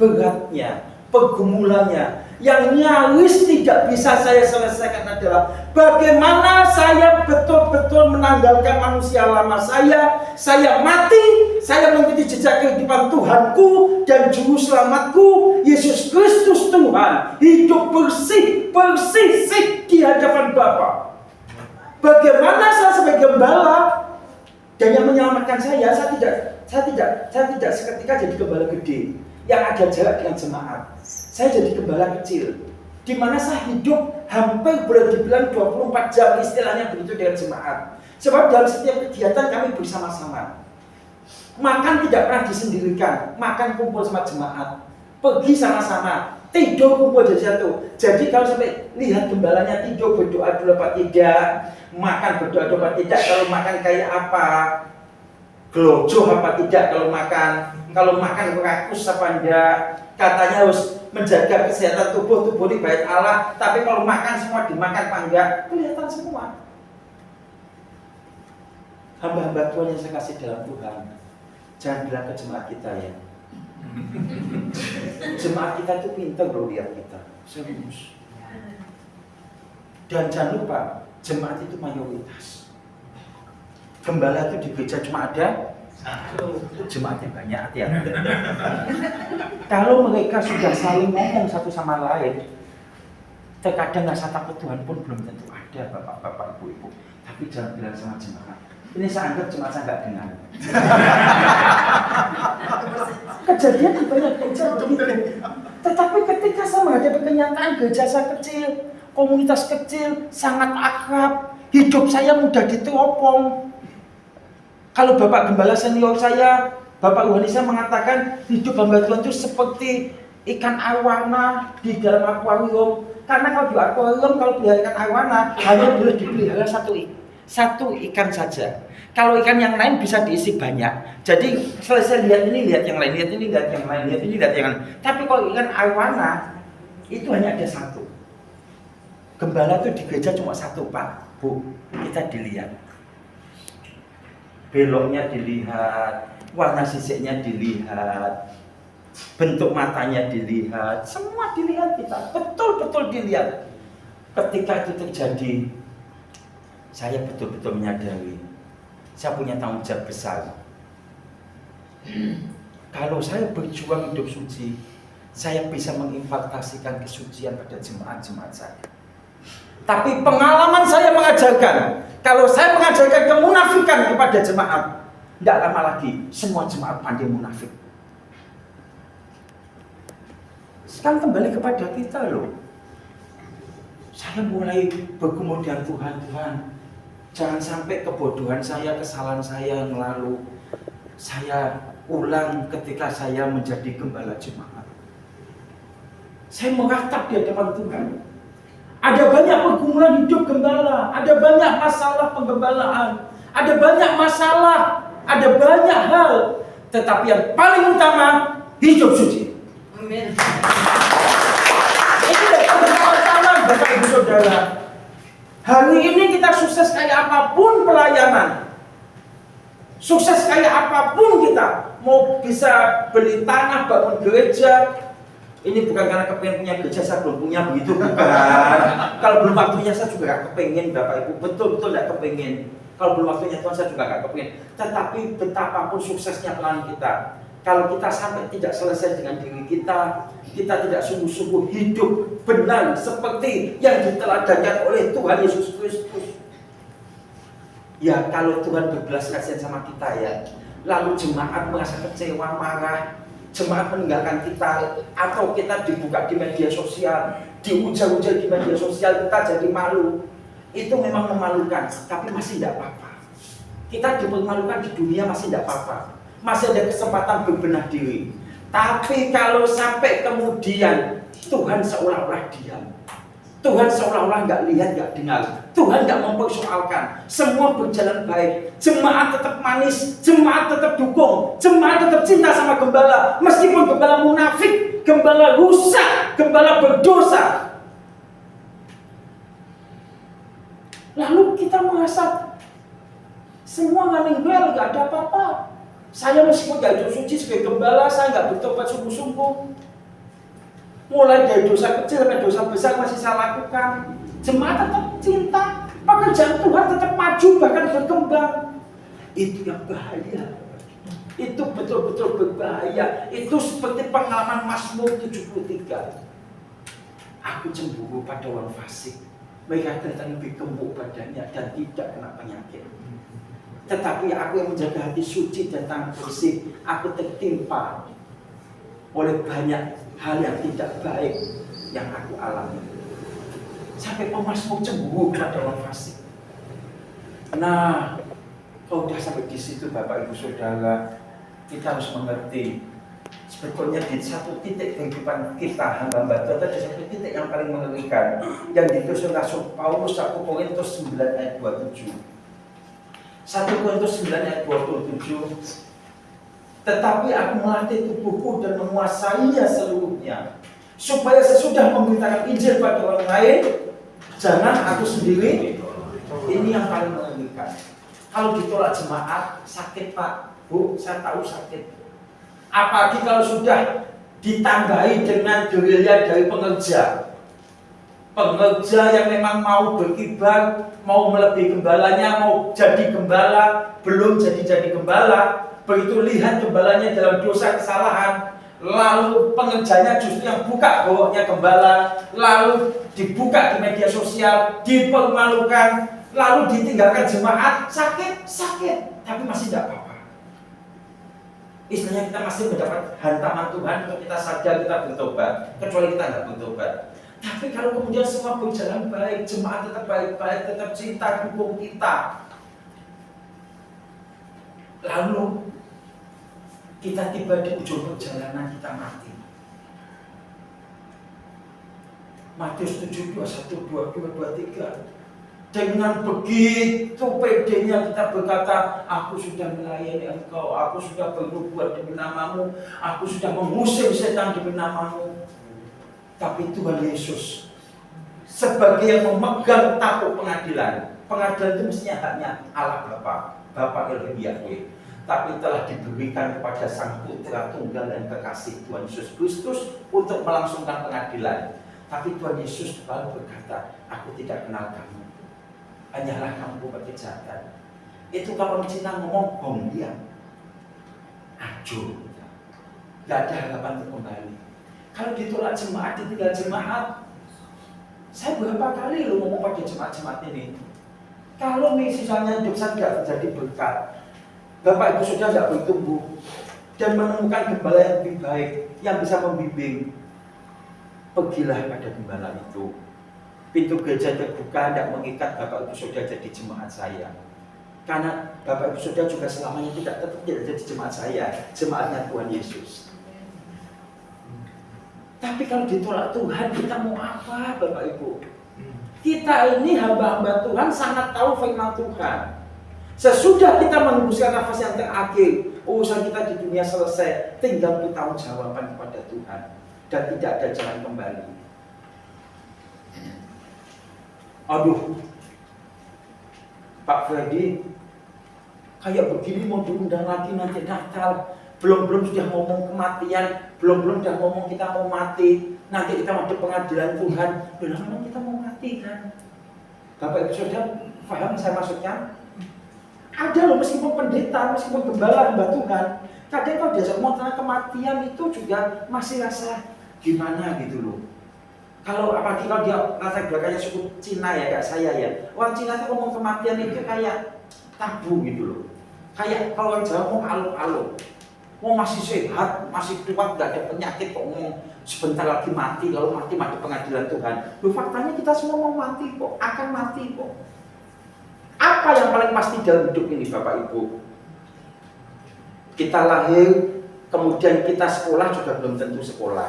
Beratnya, pergumulannya, yang nyaris tidak bisa saya selesaikan adalah bagaimana saya betul-betul menanggalkan manusia lama saya mati, saya mengikuti jejak kehidupan Tuhanku dan Juru Selamatku, Yesus Kristus Tuhan, hidup bersih di hadapan Bapa. Bagaimana saya sebagai gembala dan yang menyelamatkan saya tidak seketika jadi gembala gede yang ada jarak dengan jemaat. Saya jadi gembala kecil, di mana saya hidup hampir boleh dibilang 24 jam istilahnya begitu dengan jemaat. Sebab dalam setiap kegiatan kami bersama-sama. Makan tidak pernah disendirikan, makan kumpul sama jemaat, pergi sama-sama, tidur kumpul jadi satu. Jadi kalau sampai lihat gembalanya tidur berdoa dulu apa tidak, makan berdoa dulu apa tidak, kalau makan kayak apa, gelojoh apa tidak kalau makan rakus apa enggak, katanya harus menjaga kesehatan tubuh ini bait Allah, tapi kalau makan semua dimakan apa enggak, kelihatan semua. Hamba-hamba Tuhan yang saya kasih dalam Tuhan, jangan bilang ke jemaat kita ya. Jemaat kita itu pintar loh lihat kita, serius. Dan jangan lupa, jemaat itu mayoritas. Gembala itu di gereja cuma ada jemaatnya banyak, hati-hati. Kalau mereka sudah saling ngomong satu sama lain, terkadang rasa takut Tuhan pun belum tentu ada, bapak-bapak, ibu-ibu. Tapi jangan bilang sama jemaat. Ini saya anggap jemaat saya nggak dengar. Kejadian di banyak gereja begitu. Tetapi ketika saya menghadapi kenyataan gereja saya kecil, komunitas kecil, sangat akrab, hidup saya mudah diteropong. Kalau bapak gembala senior saya Bapak Yohanisa mengatakan hidup hamba Tuhan itu seperti ikan arowana di dalam akuarium. Karena kalau di akuarium, kalau pelihara ikan arowana hanya boleh dipelihara satu ikan saja. Kalau ikan yang lain bisa diisi banyak. Jadi selesai lihat ini, lihat yang lain, lihat ini, lihat yang lain, lihat ini, lihat yang lain. Tapi kalau ikan arowana itu hanya ada satu. Gembala itu di gereja cuma satu, Pak, Bu. Kita dilihat. Beloknya dilihat, warna sisiknya dilihat, bentuk matanya dilihat, semua dilihat kita, betul-betul dilihat. Ketika itu terjadi, saya betul-betul menyadari, saya punya tanggung jawab besar. Kalau saya berjuang hidup suci, saya bisa mengimpartasikan kesucian pada jemaat-jemaat saya. Tapi pengalaman saya mengajarkan, kalau saya mengajarkan kemunafikan kepada jemaat, tidak lama lagi semua jemaat pandai munafik. Sekarang kembali kepada kita loh. Saya mulai bergumul dengan Tuhan, jangan sampai kebodohan saya, kesalahan saya yang lalu saya ulang ketika saya menjadi gembala jemaat. Saya meratap di hadapan Tuhan. Ada banyak pergumulan hidup gembala, ada banyak masalah penggembalaan, ada banyak masalah, ada banyak hal. Tetapi yang paling utama, hidup suci. Amin. Ini yang pertama, Bapak Ibu Saudara. Hari ini kita sukses kayak apapun pelayanan, sukses kayak apapun kita, mau bisa beli tanah, bangun gereja. Ini bukan karena kepengen punya gereja, saya belum punya, begitu bukan. Kalau belum waktunya saya juga gak kepengen, Bapak Ibu, betul-betul gak kepengen. Kalau belum waktunya Tuhan, saya juga gak kepengen. Tetapi betapapun suksesnya pelayanan kita, kalau kita sampai tidak selesai dengan diri kita, kita tidak sungguh-sungguh hidup benar seperti yang diteladankan oleh Tuhan Yesus Kristus. Ya, kalau Tuhan berbelas kasihan sama kita ya, lalu jemaat merasa kecewa, marah, jemaat meninggalkan kita, atau kita dibuka di media sosial, diujar-ujar di media sosial, kita jadi malu. Itu memang memalukan, tapi masih tidak apa-apa. Kita dipermalukan di dunia masih tidak apa-apa, masih ada kesempatan berbenah diri. Tapi kalau sampai kemudian Tuhan seolah-olah diam, Tuhan seolah-olah nggak lihat, nggak dengar, Tuhan nggak mempersoalkan, semua berjalan baik, jemaat tetap manis, jemaat tetap dukung, jemaat tetap cinta sama gembala, meskipun gembala munafik, gembala rusak, gembala berdosa. Lalu kita merasa semua nganinggal, nggak ada apa-apa. Saya meskipun gak hidup suci sebagai gembala, saya nggak bertobat sungguh-sungguh. Mulai dari dosa kecil sampai dosa besar masih saya lakukan. Jemaat tetap cinta, pekerjaan Tuhan tetap maju, bahkan berkembang. Itu yang bahaya. Itu betul-betul berbahaya. Itu seperti pengalaman Mazmur 73. Aku cemburu pada orang fasik, mereka kelihatan lebih gemuk badannya dan tidak kena penyakit. Tetapi aku yang menjaga hati suci dan tangan bersih, aku tertimpa oleh banyak hal yang tidak baik yang aku alami. Sampai pemazmur cemburu pada orang fasik. Nah, kalau udah sampai di situ Bapak Ibu Saudara, kita harus mengerti sebetulnya di satu titik kehidupan kita hamba-hamba Tuhan ada satu titik yang paling mengerikan yang ditulis Rasul Paulus 1 Korintus 9 ayat 27. 1 Korintus 9 ayat 27. Tetapi aku melatih tubuhku dan menguasainya seluruhnya, supaya sesudah memberitakan Injil pada orang lain, jangan aku sendiri. Ini yang paling mengerikan. Kalau ditolak jemaat, sakit Pak, Bu, saya tahu sakit. Apalagi kalau sudah ditambahi dengan gerilya dari pengerja yang memang mau berkibar, mau melebihi gembalanya, mau jadi gembala, belum jadi gembala. Begitu lihat gembalanya dalam dosa kesalahan, lalu pengerjanya justru yang buka bawahnya gembala, lalu dibuka di media sosial, dipermalukan, lalu ditinggalkan jemaat, sakit, tapi masih tidak apa-apa. Istilahnya kita masih mendapat hantaman Tuhan untuk kita sadar, kita bertobat, kecuali kita nggak bertobat. Tapi kalau kemudian semua berjalan baik, jemaat tetap baik-baik, tetap cinta, dukung kita, lalu kita tiba di ujung perjalanan kita mati. Matius 7, 21, 22, 23. Dengan begitu pedenya kita berkata, aku sudah melayani engkau, aku sudah berbuat demi namamu, aku sudah mengusir setan demi namamu. Tapi Tuhan Yesus sebagai yang memegang tampuk pengadilan itu mestinya haknya Allah Bapa Elohim Yahweh, tapi telah diberikan kepada Sang Putra Tunggal dan Kekasih Tuhan Yesus Kristus untuk melangsungkan pengadilan. Tapi Tuhan Yesus lalu berkata, aku tidak kenal kamu, hanyalah kamu buat kejahatan. Itu kalau orang Cina ngomong hong liang, ajo, tidak ada harapan untuk kembali. Kalau ditolak jemaat, ditinggal jemaat. Saya berapa kali lo ngomong pada jemaat-jemaat ini, kalau misalnya hidup saya tidak terjadi berkat, Bapak Ibu sudah tidak bertumbuh dan menemukan gembala yang lebih baik yang bisa membimbing, pergilah pada gembala itu. Pintu gereja terbuka, tidak mengikat Bapak Ibu sudah jadi jemaat saya. Karena Bapak Ibu sudah juga selamanya tidak tetap jadi jemaat saya, jemaatnya Tuhan Yesus. Tapi kalau ditolak Tuhan, kita mau apa Bapak Ibu? Kita ini hamba-hamba Tuhan sangat tahu firman Tuhan. Sesudah kita menembuskan nafas yang terakhir, urusan kita di dunia selesai, tinggal bertanggung jawaban kepada Tuhan. Dan tidak ada jalan kembali. Aduh, Pak Freddy, kayak begini mau diundang lagi nanti Natal. Belum sudah ngomong kematian, belum sudah ngomong kita mau mati, nanti kita mau pengadilan Tuhan. Benar-benar kita mau mati kan? Bapak Ibu Saudara, paham saya maksudnya? Ada loh, meskipun pendeta, meskipun gembala hamba Tuhan, kadang kalau diajak ngomong tentang kematian itu juga masih rasa gimana gitu loh. Kalau apalagi kalau dia latar belakangnya suku Cina ya, kayak saya ya, orang Cina itu ngomong kematian itu kayak tabu gitu loh. Kayak kalau orang Jawa ngomong alung-alung. Mau masih sehat, masih kuat, gak ada penyakit kok ngomong sebentar lagi mati, kalau mati pengadilan Tuhan. Loh, faktanya kita semua mau mati kok, akan mati kok. Apa yang paling pasti dalam hidup ini Bapak Ibu? Kita lahir, kemudian kita sekolah juga belum tentu sekolah.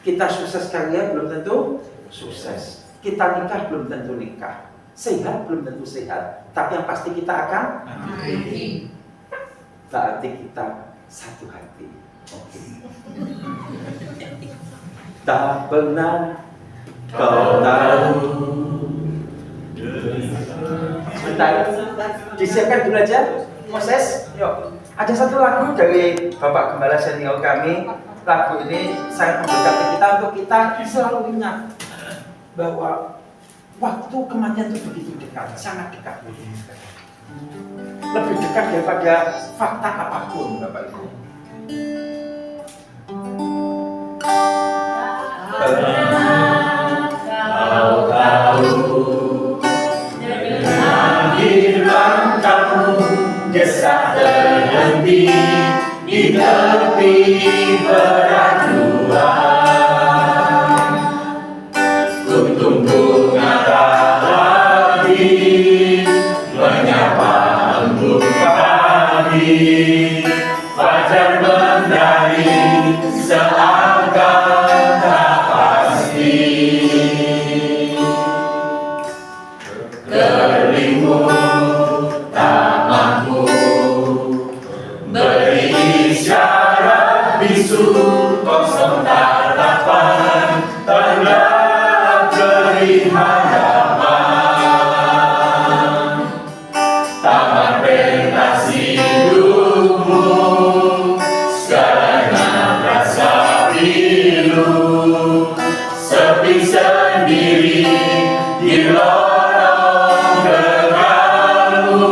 Kita sukses karya belum tentu sukses. Kita nikah belum tentu nikah. Sehat belum tentu sehat. Tapi yang pasti kita akan mati. Berarti kita satu hati. Tak pernah kau tahu. Sebentar, disiapkan dulu aja. Moses, yuk. Ada satu lagu dari Bapak Gembala senior kami. Lagu ini sangat memberkati kita untuk kita selalu ingat bahwa waktu kematian itu begitu dekat, sangat dekat. Lebih dekat daripada fakta apapun, Bapak Ibu. Kau tahu dengan firman kamu desah terhenti di tepi beraduan. Kuntum bunga tawari menyapa embun pagi, fajar mendari seakan tak pasti. Keringmu tak mampu beri isyarat bisu, kosong tatapan tanda beri hadapan. Taman pentas hidupmu sekarang rasa pilu, sepi sendiri di lorong gerakmu.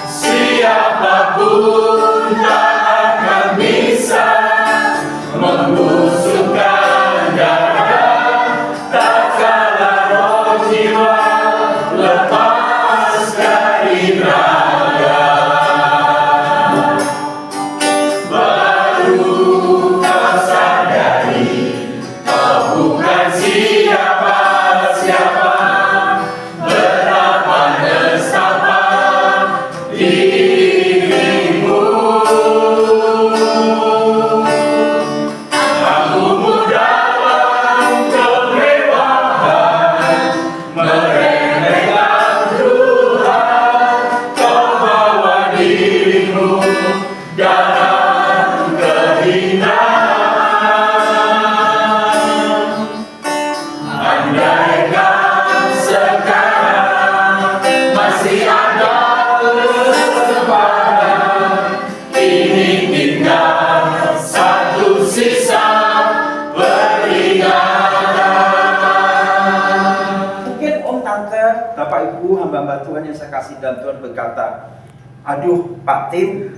Siapapun tak akan bisa membusukkan dada, tak kalah roh jiwa lepas dari raga. Baru kau sadari Bapak Ibu, hamba-hamba Tuhan yang saya kasih dalam Tuhan berkata, aduh Pak Tim,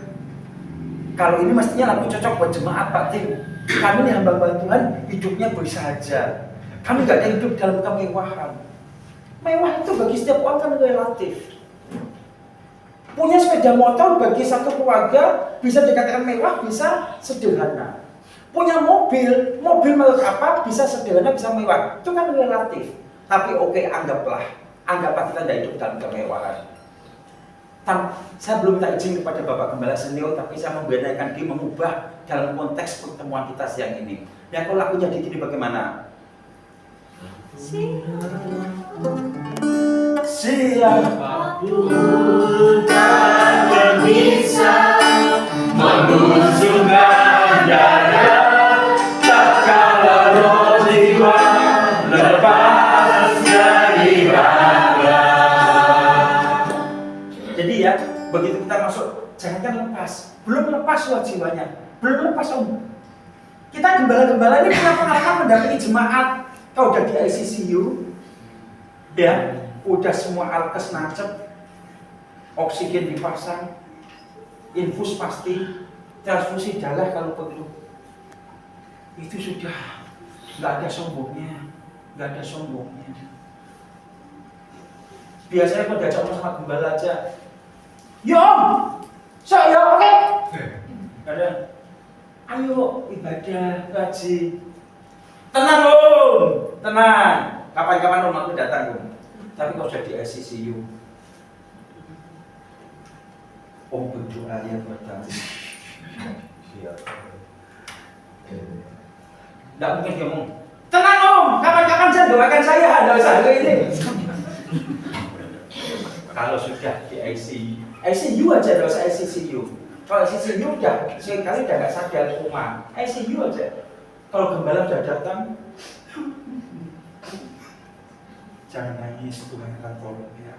kalau ini mestinya lagu cocok buat jemaat Pak Tim. Kami nih hamba-hamba Tuhan hidupnya bersahaja. Kami gak ada hidup dalam kemewahan. Mewah itu bagi setiap orang kan relatif. Punya sepeda motor bagi satu keluarga bisa dikatakan mewah, bisa sederhana. Punya mobil merek apa bisa sederhana, bisa mewah. Itu kan relatif. Tapi oke, anggaplah kita tidak hidup dalam kemewahan. Saya belum minta izin kepada Bapak Gembala Senior, tapi saya membenarkan dia mengubah dalam konteks pertemuan kita siang ini. Ya kalau lagu jadi gini bagaimana? Siapapun tak bisa menunjukkan dada, tak kala roh jiwa lepas dari raga. Jadi ya, begitu kita masuk, jangankan lepas, belum lepas loh jiwanya, belum lepas om. Kita gembala-gembala ini kenapa mendampingi jemaat? Kau udah di ICCU, ya, udah semua alkes nancep, oksigen dipasang, infus pasti, transfusi darah kalau perlu. Itu sudah nggak ada sombongnya. Biasanya kalau diajak ngomong sama gembala aja, Yom, saya oke. Ada, ayo ibadah, ngaji. Tenang om, tenang. Kapan-kapan om aku datang om. Tapi kalau sudah di ICCU, om berdoa ya buat kami. Nggak mungkin dia ngomong, tenang om, kapan-kapan saya doakan saya, nggak usah ini. Kalau sudah di ICU aja, nggak usah ICCU. Kalau ICCU udah, sekali udah nggak sadar rumah, ICU aja. Kalau gembala udah datang, jangan nangis, Tuhan akan tolong ya.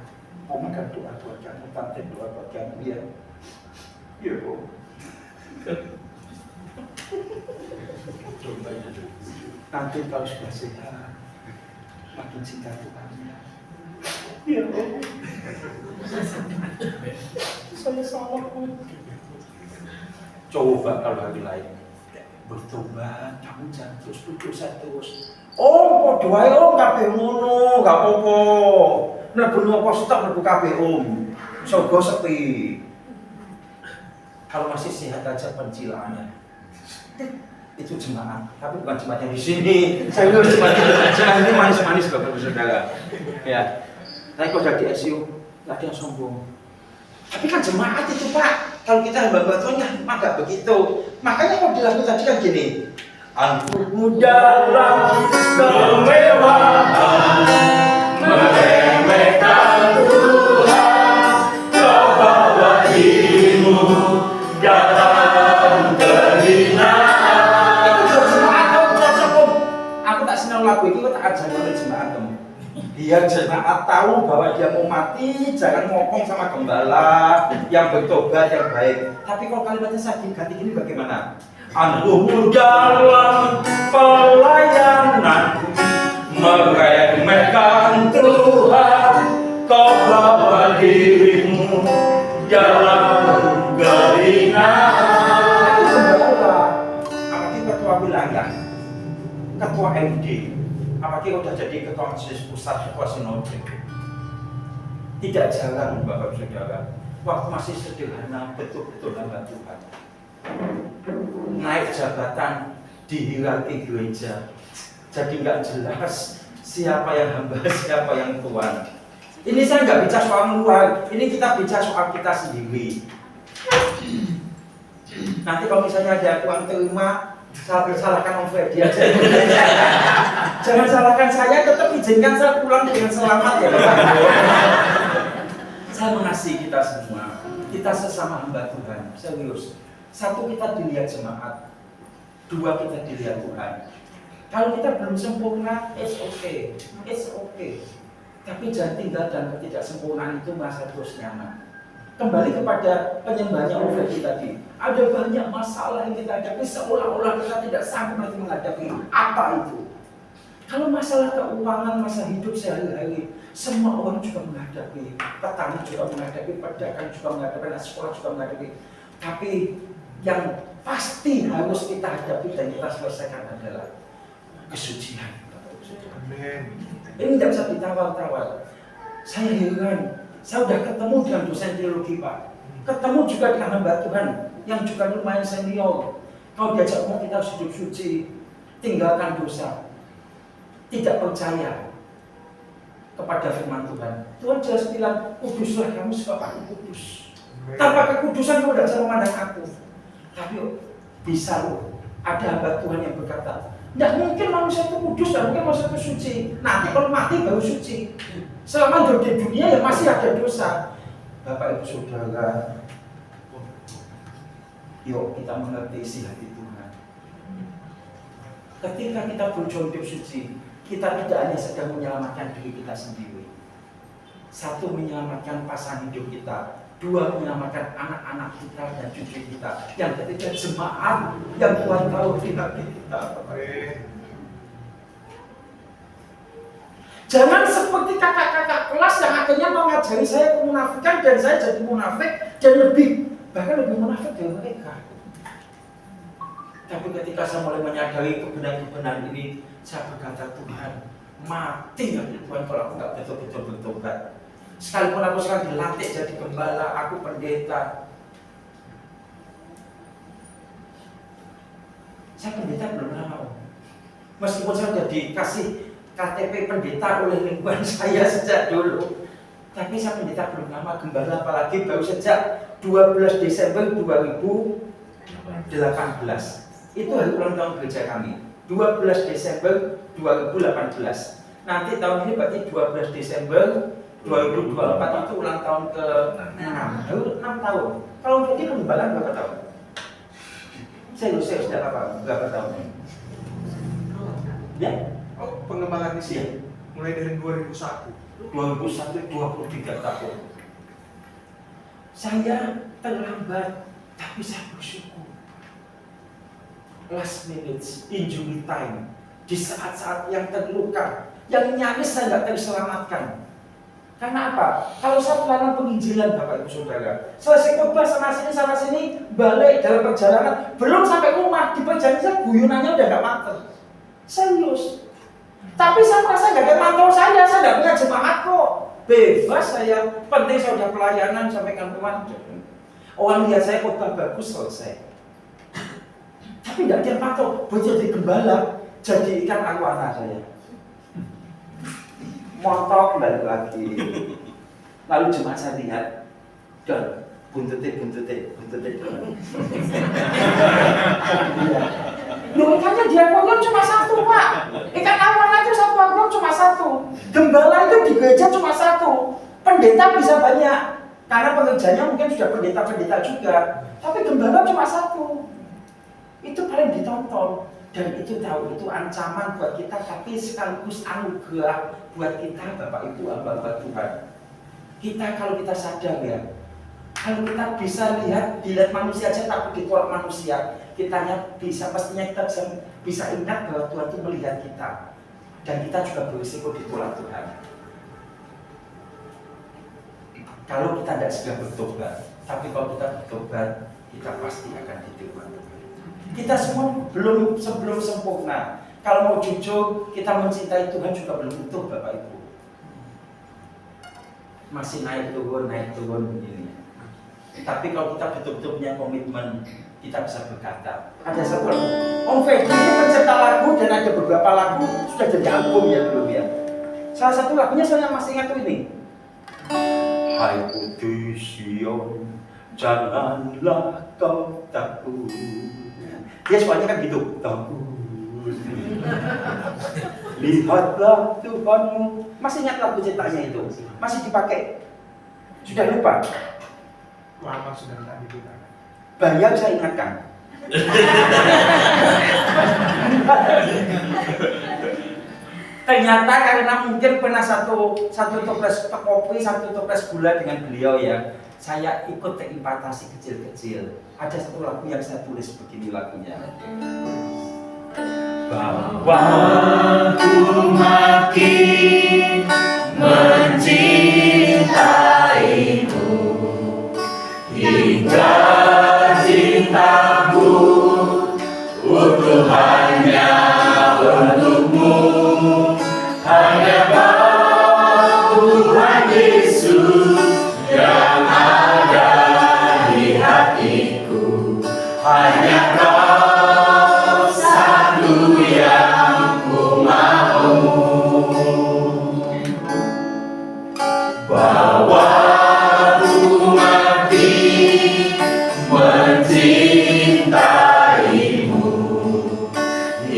Om akan doa buat kamu, tante doa buat kamu ya. Iya om. Nanti kalau sudah sehat, makin cinta Tuhan ya. Iya om. Saya salah om. Coba kalau hari lain bertobat, kamu jangan terus berdosa terus. Om, kok doain om kabeh ngono, gak apa-apa. Nek bener apa stok mlebu kabeh om. Sogo sepi. Kalau masih sehat aja pencilaannya. Itu jemaat, tapi bukan jemaat yang di sini. Saya udah jemaat ini manis-manis Bapak Ibu Saudara. Ya. Tapi kalau udah di ICU, gak ada yang sombong. Tapi kan jemaat itu Pak, kalau kita hamba Tuhan mah gak begitu. Makanya kalau dilakukan tadi kan gini, angkutmu dalam kemewahan, meremehkan Tuhan, kau bawa dirimu dalam kehinaan. Itu jemaat om, cocok om. Aku tak senang lagu itu, tak ajar oleh jemaat om. Biar jemaat tahu bahwa dia mau mati, jangan ngomong sama gembala yang bertobat yang baik. Tapi kalau kalimatnya saya ganti ini bagaimana? Angkuhmu dalam pelayanan, meremehkan Tuhan, kau bawa dirimu dalam kehinaan. itu gembala, apalagi ketua wilayah, ketua MD, apalagi udah jadi ketua majelis pusat, ketua sinode. Tidak jarang Bapak Saudara, waktu masih sederhana betul-betul hamba Tuhan, naik jabatan di hierarki gereja, jadi nggak jelas siapa yang hamba, siapa yang Tuhan. Ini saya nggak bicara soal luar, ini kita bicara soal kita sendiri. Nanti kalau misalnya ada Tuhan terima, salahkan Om Freddy aja. Jangan salahkan saya, tetap izinkan saya pulang dengan selamat ya Bapak. Saya mengasihi kita semua, kita sesama hamba Tuhan, serius. Satu, kita dilihat jemaat. Dua, kita dilihat Tuhan. Kalau kita belum sempurna, it's okay. Tapi jangan tinggal dalam ketidaksempurnaan itu merasa terus nyaman. Kembali kepada penyembahnya Ofedi tadi, ada banyak masalah yang kita hadapi seolah-olah kita tidak sanggup lagi menghadapi apa itu. Kalau masalah keuangan, masa hidup sehari-hari, Semua orang juga menghadapi, petani juga menghadapi, pedagang juga menghadapi, anak sekolah juga menghadapi. Tapi yang pasti harus kita hadapi dan kita selesaikan adalah kesucian. Amin. Ini tidak bisa ditawar-tawar. Saya heran, saya sudah ketemu dengan dosen teologi Pak. Ketemu juga dengan hamba Tuhan yang juga lumayan senior. Kalau diajak ngomong kita harus hidup suci, tinggalkan dosa, tidak percaya kepada firman Tuhan. Tuhan jelas bilang, kuduslah kamu sebab aku kudus. Tanpa kekudusan kamu tidak bisa memandang aku. Tapi bisa loh, ada hamba Tuhan yang berkata, tidak mungkin manusia itu kudus, tidak mungkin manusia itu suci. Nanti kalau mati baru suci. Selama hidup di dunia ya masih ada dosa. Bapak Ibu Saudara, yuk kita mengerti isi hati Tuhan. Ketika kita berjuang hidup suci, kita tidak hanya sedang menyelamatkan diri kita sendiri. Satu, menyelamatkan pasangan hidup kita. Dua, menyelamatkan anak-anak kita dan cucu kita. Yang ketiga, jemaat yang Tuhan tahu di hati kita. Jangan seperti kakak-kakak kelas yang akhirnya mengajari saya kemunafikan dan saya jadi munafik dan bahkan lebih munafik dari mereka. Tapi ketika saya mulai menyadari kebenaran ini, saya berkata, Tuhan, mati ya Tuhan kalau aku nggak betul-betul bertobat. Sekalipun aku sekarang dilatih jadi gembala, aku pendeta. Saya pendeta belum lama. Meskipun saya sudah dikasih KTP pendeta oleh lingkungan saya sejak dulu, tapi saya pendeta belum lama, gembala apalagi baru sejak 12 Desember 2018. Itu hari ulang tahun gereja kami, 12 Desember 2018. Nanti tahun ini berarti 12 Desember 2024 itu ulang tahun ke-6. Baru 6 tahun. Kalau untuk pengembalaan berapa tahun? Saya sudah berapa tahun? Ya? Oh, pengembangan misi mulai dari 2001. 23 tahun. Saya terlambat, tapi saya bersyukur. Last minute, injury time, di saat-saat yang terluka, yang nyaris saya nggak terselamatkan. Karena apa? Kalau saya pelayanan penginjilan Bapak Ibu Saudara, selesai khotbah sana sini, balik dalam perjalanan, belum sampai rumah, di perjalanan guyonannya udah nggak mater. Serius. Tapi saya merasa nggak ada mantau saya nggak punya jemaat kok. Bebas saya, penting saya udah pelayanan sampai kantoran. Orang lihat saya khotbah bagus selesai. Tapi nggak dia pantau, buat jadi gembala, jadi ikan arowana saya. Montok balik lagi. Lalu jemaat saya lihat, dan buntutnya. Loh, ikannya di akuarium cuma satu, Pak. Ikan arowana itu satu akuarium cuma satu. Gembala itu di gereja cuma satu. Pendeta bisa banyak, karena pekerjaannya mungkin sudah pendeta-pendeta juga. Tapi gembala cuma satu. Itu paling ditonton. Dan itu tahu, itu ancaman buat kita, tapi sekaligus anugerah buat kita, Bapak Ibu, hamba-hamba Tuhan. Kalau kita sadar ya, kalau kita bisa dilihat manusia aja takut ditolak manusia, pastinya kita bisa ingat bahwa Tuhan itu melihat kita, dan kita juga berisiko ditolak Tuhan. Kalau kita tidak segera bertobat, tapi kalau kita bertobat, kita pasti akan diterima Tuhan. Kita semua belum sempurna. Kalau mau jujur, kita mencintai Tuhan juga belum utuh, Bapak Ibu. Masih naik turun begini. Tapi kalau kita betul-betul punya komitmen, kita bisa berkata. Ada satu lagu, Om Fedi ini pencipta lagu dan ada beberapa lagu sudah jadi album ya belum ya. Salah satu lagunya saya masih ingat tuh ini. Hai putri Sion, janganlah kau takut. Dia suaranya kan gitu, takut. Lihatlah Tuhanmu. Masih ingat lagu ciptaannya itu? Masih dipakai? Sudah lupa? Lama sudah tak digunakan. Bayar saya ingatkan. Ternyata karena mungkin pernah satu toples kopi, satu toples gula dengan beliau ya, saya ikut terimpatasi kecil-kecil. Ada satu lagu yang saya tulis begini lagunya. Bahwa Aku makin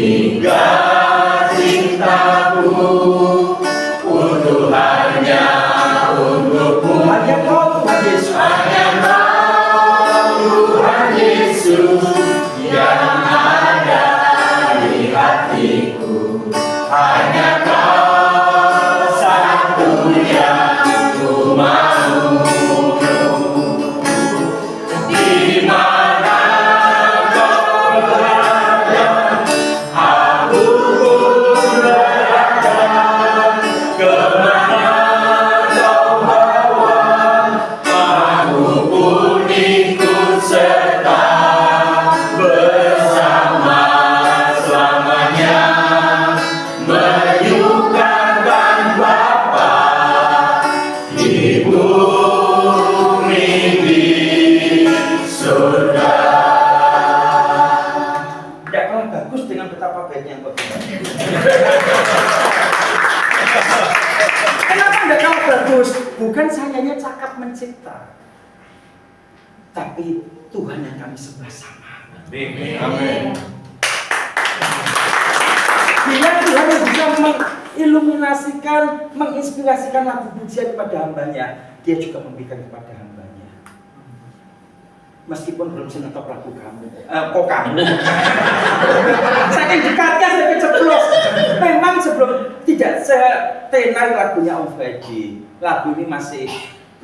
hingga cintaku untuk hanya untukmu. Hanya Kau Tuhan Yesus. Hanya Kau Tuhan Yesus yang ada di hatiku. Hanya Kau satu yang ku mau. Di mana Kau berada, aku pun berada. Kemana Kau bawa, aku pun ikut serta bersama selamanya. Menyukakan Bapa di bumi di surga. Tidak kalah bagus dengan betapa baiknya Engkau Tuhan. Kenapa tidak kalah bagus? Bukan sayanya cakap mencipta, tapi Tuhan yang kami sembah sama. Amin. Dia Tuhan yang bisa mengilluminasikan, menginspirasikan lagu pujian kepada hambanya. Dia juga memberikan kepada hambanya. Meskipun belum senetop lagu kamu, kok kamu? Saking dekatnya saya keceplos. Memang sebelum tidak setenar lagunya Om Freddy. Lagu ini masih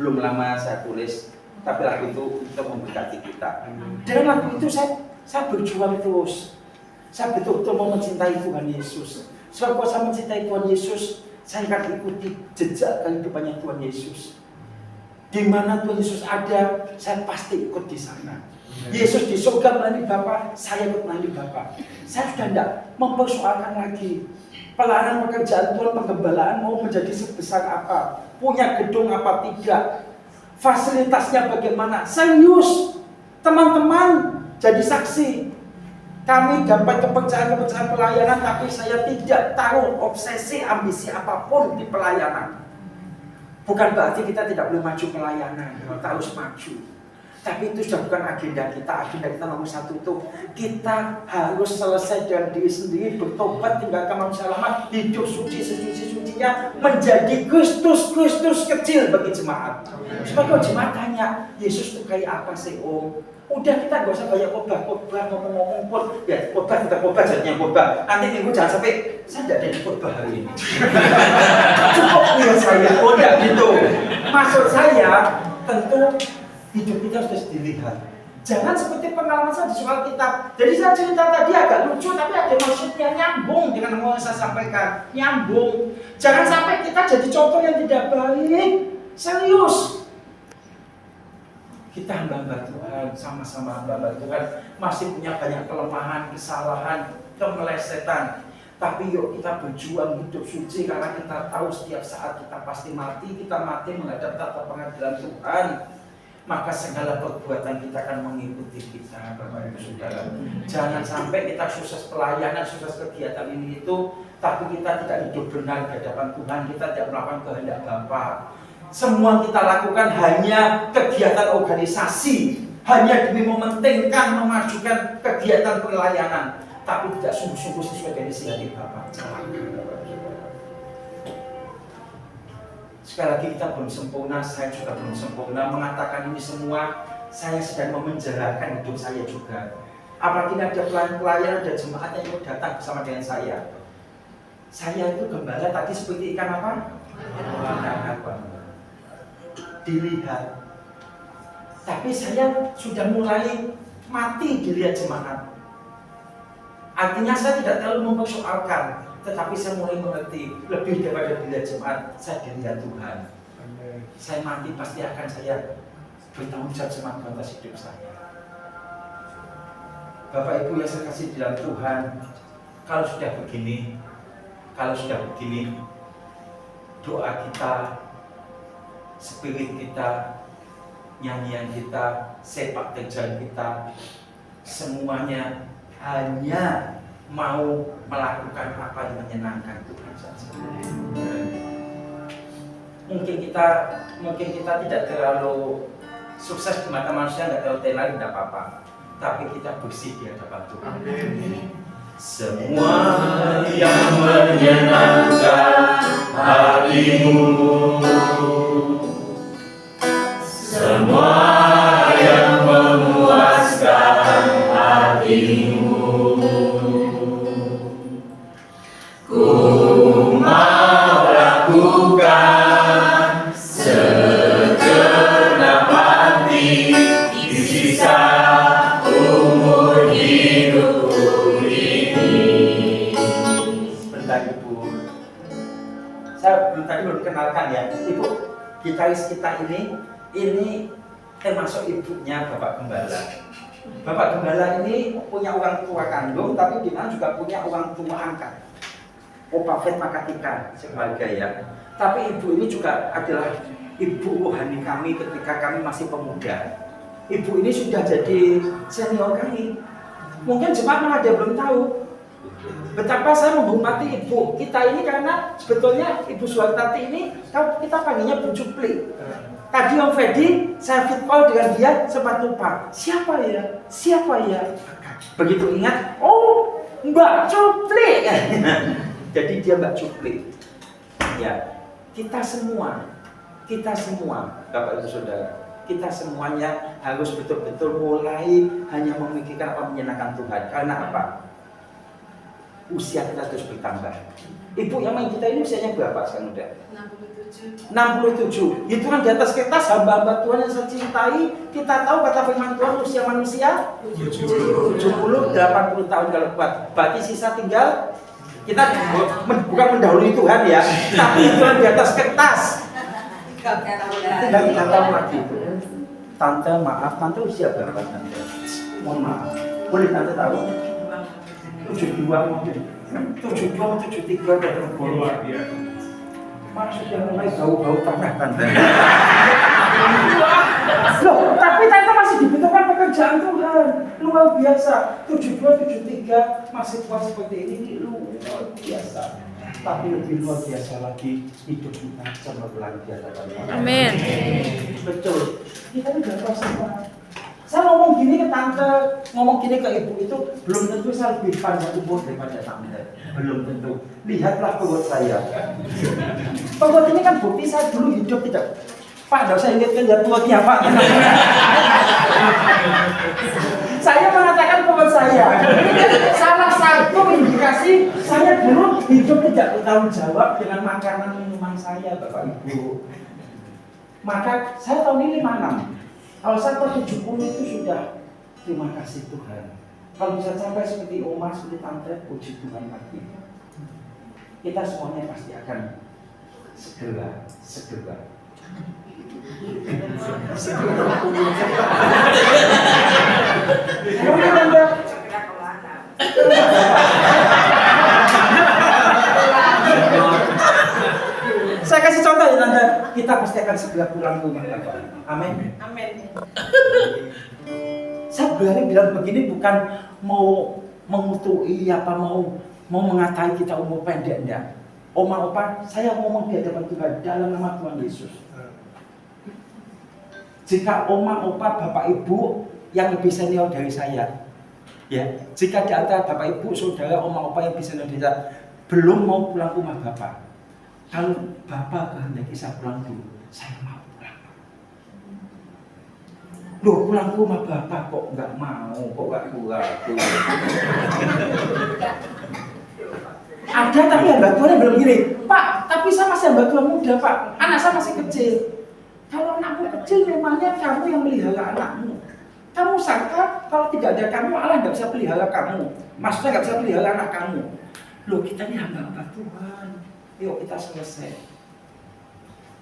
belum lama saya tulis, tapi lagu itu untuk memberkati kita. Dengan lagu itu saya berjuang terus. Saya betul-betul mau mencintai Tuhan Yesus. Sebab kalau saya mencintai Tuhan Yesus, saya akan ikuti jejak kehidupannya Tuhan Yesus. Di mana Tuhan Yesus ada, saya pasti ikut di sana. Yesus di surga melayani Bapa, saya ikut melayani Bapa. Saya sudah tidak mempersoalkan lagi pelayanan pekerjaan Tuhan, penggembalaan mau menjadi sebesar apa, punya gedung apa tidak, fasilitasnya bagaimana. Serius, teman-teman jadi saksi. Kami dapat kepercayaan pelayanan, tapi saya tidak taruh obsesi, ambisi apapun di pelayanan. Bukan berarti kita tidak boleh maju pelayanan, kita harus maju. Tapi itu sudah bukan agenda kita. Agenda kita nomor satu itu kita harus selesai dengan diri sendiri, bertobat, tinggalkan manusia lama, hidup suci sesuci-sucinya, menjadi Kristus kecil bagi jemaat. Supaya jemaat tanya, Yesus itu kayak apa sih Om? Udah kita gak usah banyak khotbah ngomong-ngomong pun. Ya khotbah kita khotbah jadinya khotbah. Nanti minggu jangan sampai saya tidak ada khotbah hari ini. Cukup ya saya, tidak gitu. Maksud saya tentu hidup kita harus dilihat. Jangan seperti pengalaman saya di soal kitab. Jadi saya cerita tadi agak lucu, tapi ada maksudnya, nyambung dengan apa yang saya sampaikan. Nyambung. Jangan sampai kita jadi contoh yang tidak baik. Serius. Kita hamba-hamba Tuhan, sama-sama hamba-hamba Tuhan, masih punya banyak kelemahan, kesalahan, kemelesetan. Tapi yuk kita berjuang hidup suci, karena kita tahu setiap saat kita pasti mati. Kita mati menghadap tata pengadilan Tuhan. Maka segala perbuatan kita akan mengikuti kita, Bapak Ibu Saudara. Jangan sampai kita sukses pelayanan, sukses kegiatan ini itu, tapi kita tidak hidup benar di hadapan Tuhan. Kita tidak melakukan kehendak Bapa. Semua kita lakukan hanya kegiatan organisasi, hanya demi mementingkan, memajukan kegiatan pelayanan, tapi tidak sungguh-sungguh sesuai dengan isi hati Bapa. Sekali lagi kita belum sempurna, saya juga belum sempurna. Mengatakan ini semua, saya sedang memenjarakan hidup saya juga. Apalagi ada pelayan-pelayan, ada jemaat yang mau datang bersama dengan saya. Saya itu gembala tadi seperti ikan apa? Ikan apa? Dilihat. Tapi saya sudah mulai mati dilihat jemaat. Artinya saya tidak terlalu mempersoalkan, tetapi saya mulai mengerti lebih daripada dilihat jemaat, saya dilihat Tuhan. Saya mati pasti akan saya bertanggung jawab sama atas hidup saya. Bapak Ibu yang saya kasih di dalam Tuhan, kalau sudah begini, doa kita, spirit kita, nyanyian kita, sepak terjang kita, semuanya hanya mau melakukan apa yang menyenangkan Tuhan saja. Mungkin kita tidak terlalu sukses di mata manusia, nggak terlalu tenar, tidak apa-apa. Tapi kita bersih di hadapan Tuhan. semua yang menyenangkan hatimu, semua yang memuaskan hatimu. Ku mau lakukan segenap hati di sisa umur hidupku ini. Sebentar Ibu, saya belum kenalkan ya. Ibu, gitaris kita ini termasuk ibunya Bapak Gembala. Bapak Gembala ini punya orang tua kandung, tapi Dinan juga punya orang tua angkat, Opa Fet Makatika sebagai ya. Tapi ibu ini juga adalah ibu rohani kami ketika kami masih pemuda. Ibu ini sudah jadi senior kami. Mungkin jemaat mana ada belum tahu betapa saya menghormati ibu kita ini, karena sebetulnya Ibu Suhartati ini kita panggilnya Bu Cupli. Tadi Om Fedi saya fit call dengan dia, sempat lupa siapa ya. Begitu ingat, oh Mbak Cupli. Jadi dia Mbak Cupli. Ya, kita semua Bapak Ibu Saudara, kita semuanya harus betul-betul mulai hanya memikirkan apa menyenangkan Tuhan. Karena apa? Usia kita terus bertambah. Ibu yang main kita ini usianya berapa sekarang udah? 67. Itu kan di atas kertas hamba-hamba Tuhan yang saya cintai. Kita tahu kata firman Tuhan usia manusia 70, 80 tahun kalau kuat. Berarti sisa tinggal kita bukan mendahului Tuhan ya, tapi itu kan di atas kertas. Tinggal 3 tahun lagi. Tante maaf, tante usia berapa tante? Mohon maaf, boleh tante tahu? 72 mungkin. 72 atau 73 udah luar biasa. Maksudnya mulai bau-bau tanah tante. Loh, tapi tante masih dibutuhkan pekerjaan Tuhan. Luar biasa. 72, 73 masih kuat seperti ini, luar biasa. Tapi lebih luar biasa lagi hidup kita cemerlang di hadapan Tuhan. Amin. Betul. Kita udah pasti. Saya ngomong gini ke tante, ngomong gini ke ibu itu belum tentu saya lebih panjang umur daripada tante. Belum tentu. Lihatlah perut saya. Perut ini kan bukti saya dulu hidup tidak. Pak, enggak usah ingatkan ya tua kia Pak. Saya mengatakan perut saya. Salah satu indikasi saya dulu hidup tidak bertanggung jawab dengan makanan minuman saya, Bapak Ibu. Maka saya tahun ini 56. Kalau saya ke 70 itu sudah terima kasih Tuhan. Kalau bisa sampai seperti Oma, seperti Tante, puji Tuhan lagi. Kita semuanya pasti akan segera. Saya kasih contoh ya Tante, kita pasti akan segera pulang ke rumah Bapak. Amin. Saya berani bilang begini bukan mau mengutuki apa mau mengatai kita umur pendek, enggak. Oma opa, saya ngomong di hadapan Tuhan dalam nama Tuhan Yesus. Jika oma opa, bapak ibu yang lebih senior dari saya, ya, jika di antara bapak ibu, saudara, oma opa yang lebih senior dari saya belum mau pulang ke rumah bapak, kalau bapak kehendaki saya pulang dulu, saya mau pulang. Loh, pulang ke rumah bapak kok nggak mau, kok nggak pulang? Ada tapi hamba Tuhan yang belum gini, Pak, tapi saya masih hamba Tuhan muda Pak, anak saya masih kecil. Kalau anakmu kecil memangnya kamu yang melihara anakmu. Kamu sangka kalau tidak ada kamu Allah nggak bisa pelihara kamu, maksudnya nggak bisa pelihara anak kamu. Loh, kita ini hamba Tuhan, yuk kita selesai.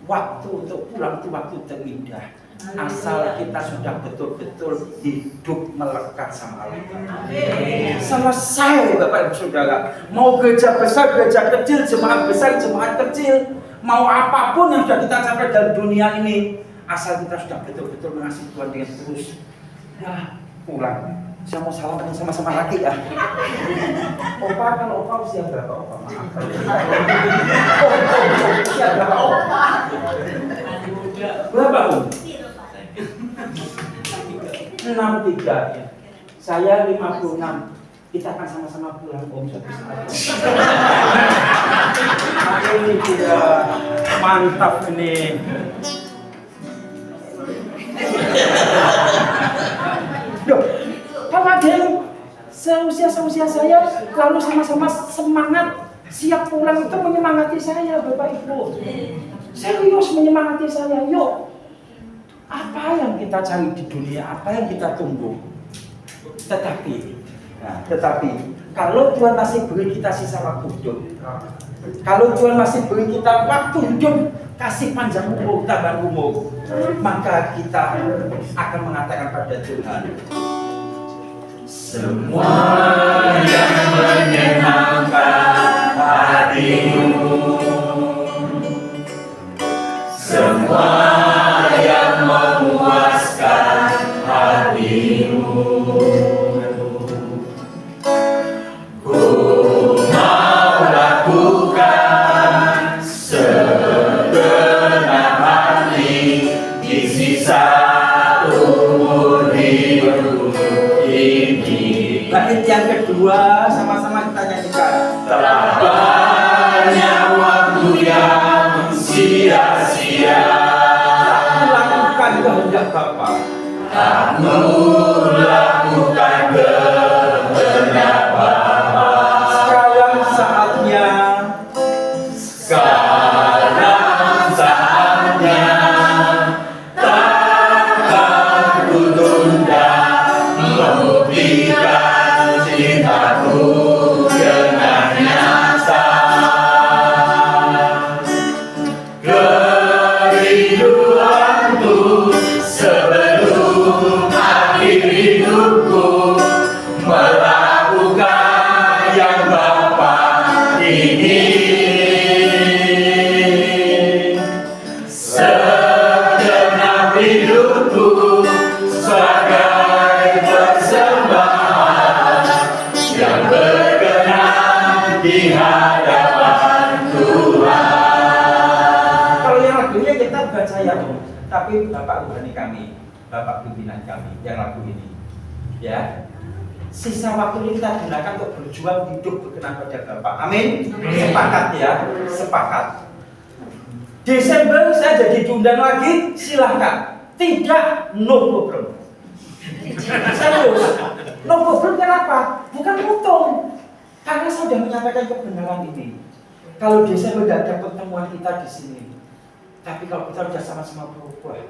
Waktu untuk pulang itu waktu terindah. Asal kita sudah betul-betul hidup melekat sama Allah. Selesai Bapak Ibu Saudara. Mau gereja besar, gereja kecil, jemaat besar, jemaat kecil, mau apapun yang sudah kita capai dalam dunia ini, asal kita sudah betul-betul mengasihi Tuhan dengan terus. Ya, pulang. Saya mau salaman sama-sama lagi ya. Opa, kalau opa usia berapa opa? Maaf. Usia berapa opa? Berapa Om? 63. Saya 56. Kita akan sama-sama pulang Om suatu saat. Ini dia mantap ini. Loh, kalau ada yang seusia saya lalu sama-sama semangat siap pulang itu menyemangati saya Bapak Ibu. Serius menyemangati saya. Yuk, apa yang kita cari di dunia, apa yang kita tunggu. Tetapi kalau Tuhan masih beri kita sisa waktu hidup, kalau Tuhan masih beri kita waktu hidup, kasih panjang umur, tambah umur, maka kita akan mengatakan pada Tuhan, semua yang menyenangkan hatimu, semua yang memuaskan hatimu, ku mau lakukan segenap hati di sisa umur hidup ini. Bait yang kedua sama-sama kita nyanyikan. Telah banyak waktu yang sia-sia, Lakukan kehendak Bapa. kamu lakukan kehendak Bapa. Sekarang saatnya. Sekarang saatnya, takkan ku tunda membuktikan cintaku dengan nyata. Kerinduanku sebelum akhir hidupku melakukan yang Bapa ingin. Segenap hidupku sebagai persembahan yang berkenan di hadapan Tuhan. Kalau yang lagunya kita bukan saya Om, tapi Bapak Rohani kami, Bapak pimpinan kami yang lagu ini. Ya. Sisa waktu ini kita gunakan untuk berjuang hidup berkenan pada Bapak. Amin. Sepakat ya, sepakat. Desember saya jadi diundang lagi, silahkan. Tidak, no problem. Serius, no problem kenapa? Bukan untung. Karena saya sudah menyampaikan kebenaran ini. Kalau Desember tidak ada pertemuan kita di sini, tapi kalau kita sudah sama-sama berubah,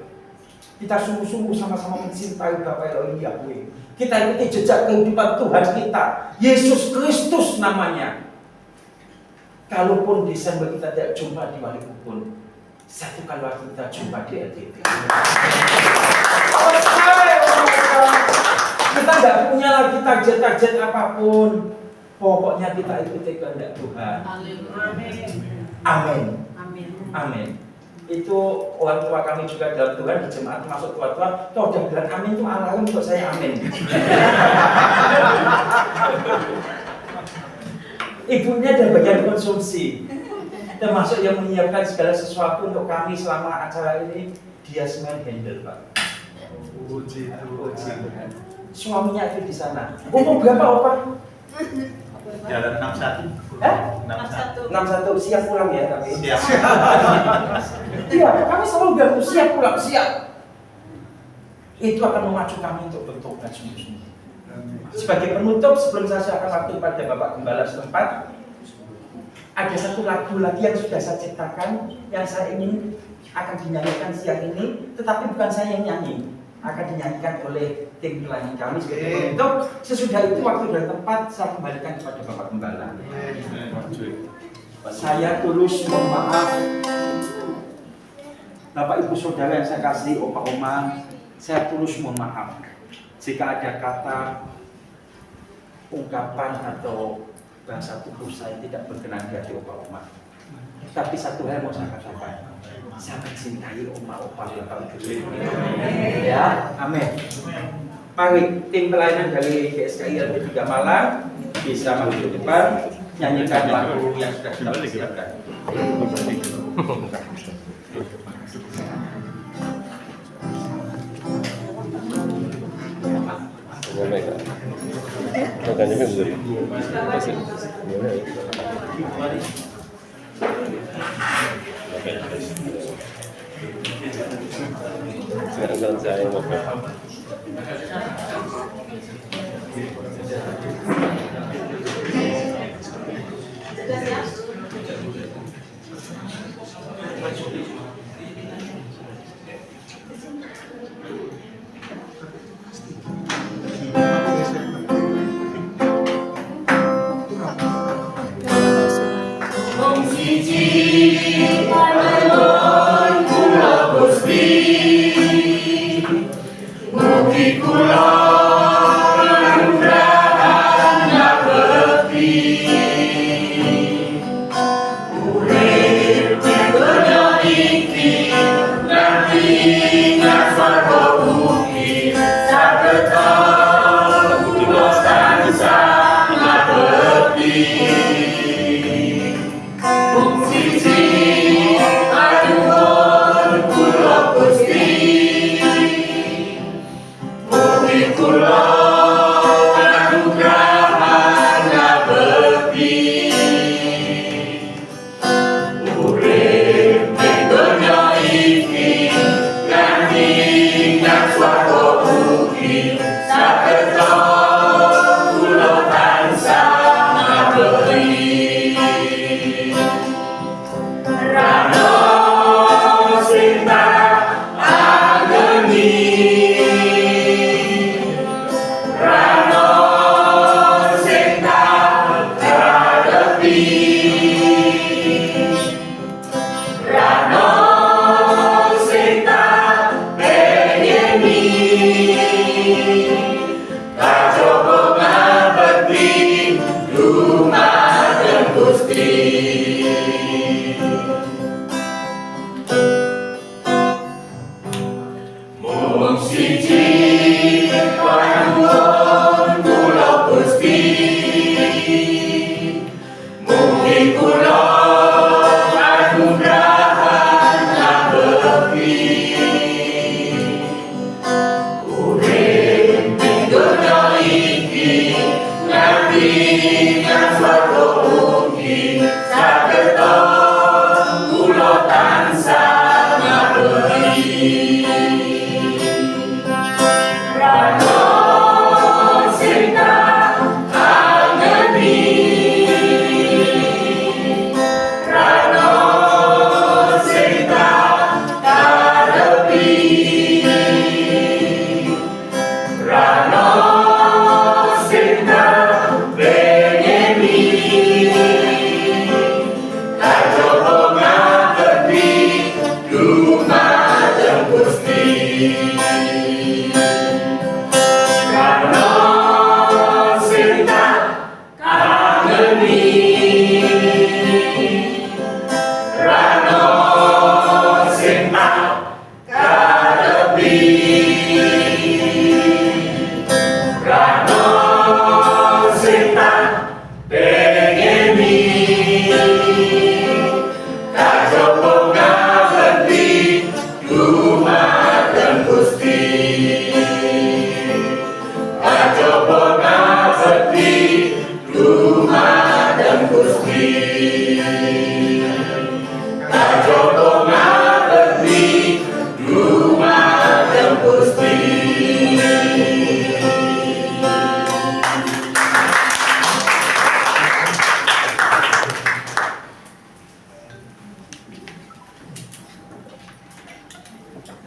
kita sungguh-sungguh sama-sama mencintai Bapa Elohim Yahweh, kita ikuti jejak kehidupan Tuhan kita, Yesus Kristus namanya. Kalaupun Desember kita tidak jumpa di Wali Kubun, satu kali waktu kita jumpa di LTP. Kita tidak punya lagi target-target apapun. Pokoknya kita ikuti kehendak Tuhan. Amin. Amin. Itu orang tua kami juga dalam Tuhan di jemaat termasuk tua-tua. Kalau udah bilang amin itu alarm untuk saya amin. Ibunya dan bagian konsumsi, termasuk yang menyiapkan segala sesuatu untuk kami selama acara ini, dia semua handle Pak. Puji Tuhan. Suaminya itu di sana. Umur berapa Opa? Jalan 61. 61 siap pulang ya tapi. Siap. Iya, kami selalu bilang siap pulang, siap. Itu akan memacu kami untuk bertobat sungguh-sungguh. Sebagai penutup sebelum saya serahkan waktu pada Bapak Gembala setempat, ada satu lagu lagi yang sudah saya ciptakan yang saya ingin akan dinyanyikan siang ini, tetapi bukan saya yang nyanyi, akan dinyanyikan oleh tim pelayan kami sebagai penutup. Sesudah itu waktu dan tempat saya kembalikan kepada Bapak Gembala. Saya tulus mohon maaf Bapak Ibu Saudara yang saya kasih, Opa Oma, saya tulus mohon maaf jika ada kata, ungkapan atau bahasa tubuh saya tidak berkenan di hati Opa Oma. Tapi satu hal mau saya katakan, saya mencintai Oma-Opa Bapak Ibu. Ya, amin. Mari tim pelayanan dari GSKI LP 3 Malang bisa maju ke depan, nyanyikan lagu yang sudah kita persiapkan. Baik. Makanya betul. Sekarang saya mau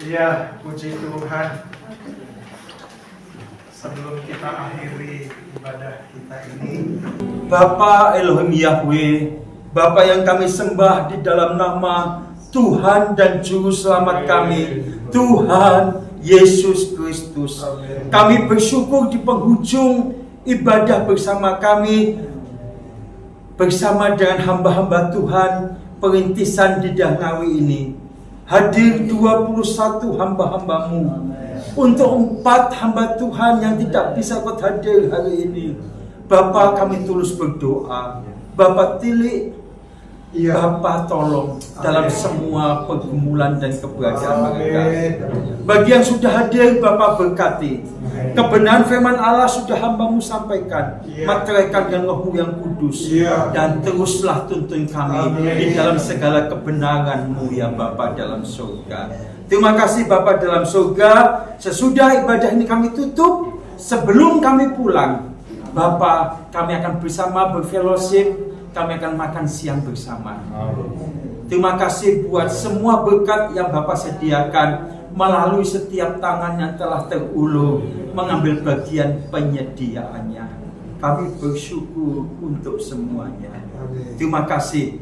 Iya, puji Tuhan. Sebelum kita akhiri ibadah kita ini, Bapa Elohim Yahweh, Bapa yang kami sembah di dalam nama Tuhan dan Juru Selamat kami, Tuhan Yesus Kristus. Kami bersyukur di penghujung ibadah bersama kami, bersama dengan hamba-hamba Tuhan, perintisan di Dangawi ini. Hadir 21 hamba-hambamu. Untuk 4 hamba Tuhan yang tidak bisa hadir hari ini, Bapa kami tulus berdoa. Bapa tilik Iya. Bapa tolong dalam Amin. semua pergumulan dan keberadaan mereka. Amin. Bagi yang sudah hadir, Bapa berkati. Kebenaran firman Allah sudah hamba-Mu sampaikan. Iya. Materaikan dengan Roh-Mu yang kudus. Iya. Dan teruslah tuntun kami Amin. di dalam segala kebenaran-Mu ya Bapa dalam surga. Terima kasih Bapa dalam surga. Sesudah ibadah ini kami tutup, sebelum kami pulang, Bapa, kami akan bersama berfellowship. Kami akan makan siang bersama. Terima kasih buat semua berkat yang Bapak sediakan melalui setiap tangan yang telah terulur mengambil bagian penyediaannya. Kami bersyukur untuk semuanya. Terima kasih.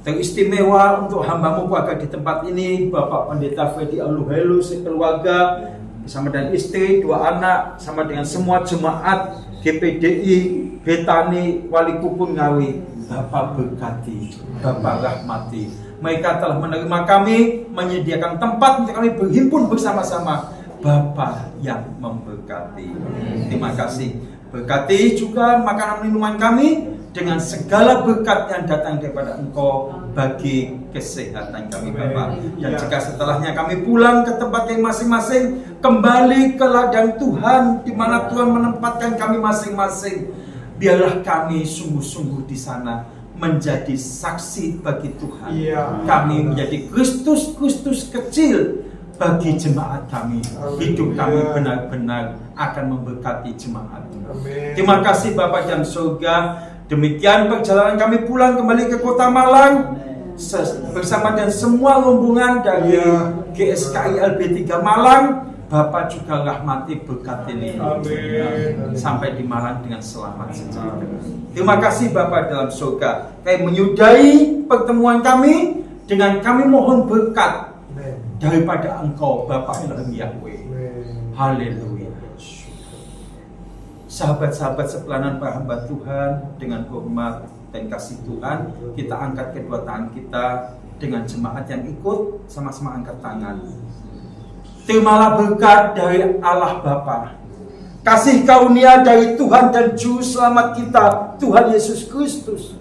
Teristimewa untuk hamba-Mu Bapak di tempat ini, Bapak Pendeta Freddy Aluhelu sekeluarga bersama dengan istri, 2 anak, sama dengan semua jemaat GPDI, Betani, Wali Kupun Ngawi. Bapak berkati, Bapak rahmati. Mereka telah menerima kami, menyediakan tempat untuk kami berhimpun bersama-sama. Bapak yang memberkati. Terima kasih. Berkati juga makanan minuman kami dengan segala berkat yang datang daripada Engkau bagi kesehatan kami Bapak. Dan jika setelahnya kami pulang ke tempat yang masing-masing, kembali ke ladang Tuhan di mana Tuhan menempatkan kami masing-masing. Biarlah kami sungguh-sungguh di sana menjadi saksi bagi Tuhan. Iya. Kami menjadi Kristus kecil bagi jemaat kami. Hidup kami benar-benar akan memberkati jemaat. Amin. Terima kasih Bapak dan surga. Demikian perjalanan kami pulang kembali ke Kota Malang bersama dengan semua rombongan dari GSKI LB3 Malang. Bapak juga rahmati berkati ini sampai di Malang dengan selamat sejahtera. Terima kasih Bapak dalam surga. Kami menyudahi pertemuan kami dengan kami mohon berkat daripada Engkau Bapak Elohim Yahweh. Haleluya. Sahabat-sahabat sepelanan para hamba Tuhan, dengan hormat dan kasih Tuhan, kita angkat kedua tangan kita dengan jemaat yang ikut, sama-sama angkat tangan. Terimalah berkat dari Allah Bapa, kasih karunia dari Tuhan dan Juru Selamat kita, Tuhan Yesus Kristus,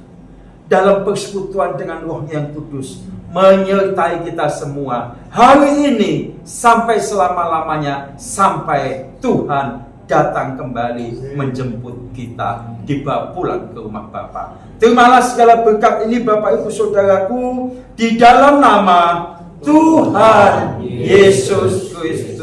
dalam persekutuan dengan Roh yang kudus, menyertai kita semua hari ini sampai selama-lamanya, sampai Tuhan datang kembali menjemput kita, dibawa pulang ke rumah Bapa. Terimalah segala berkat ini Bapak Ibu Saudaraku, di dalam nama Tuhan Yesus Kristus.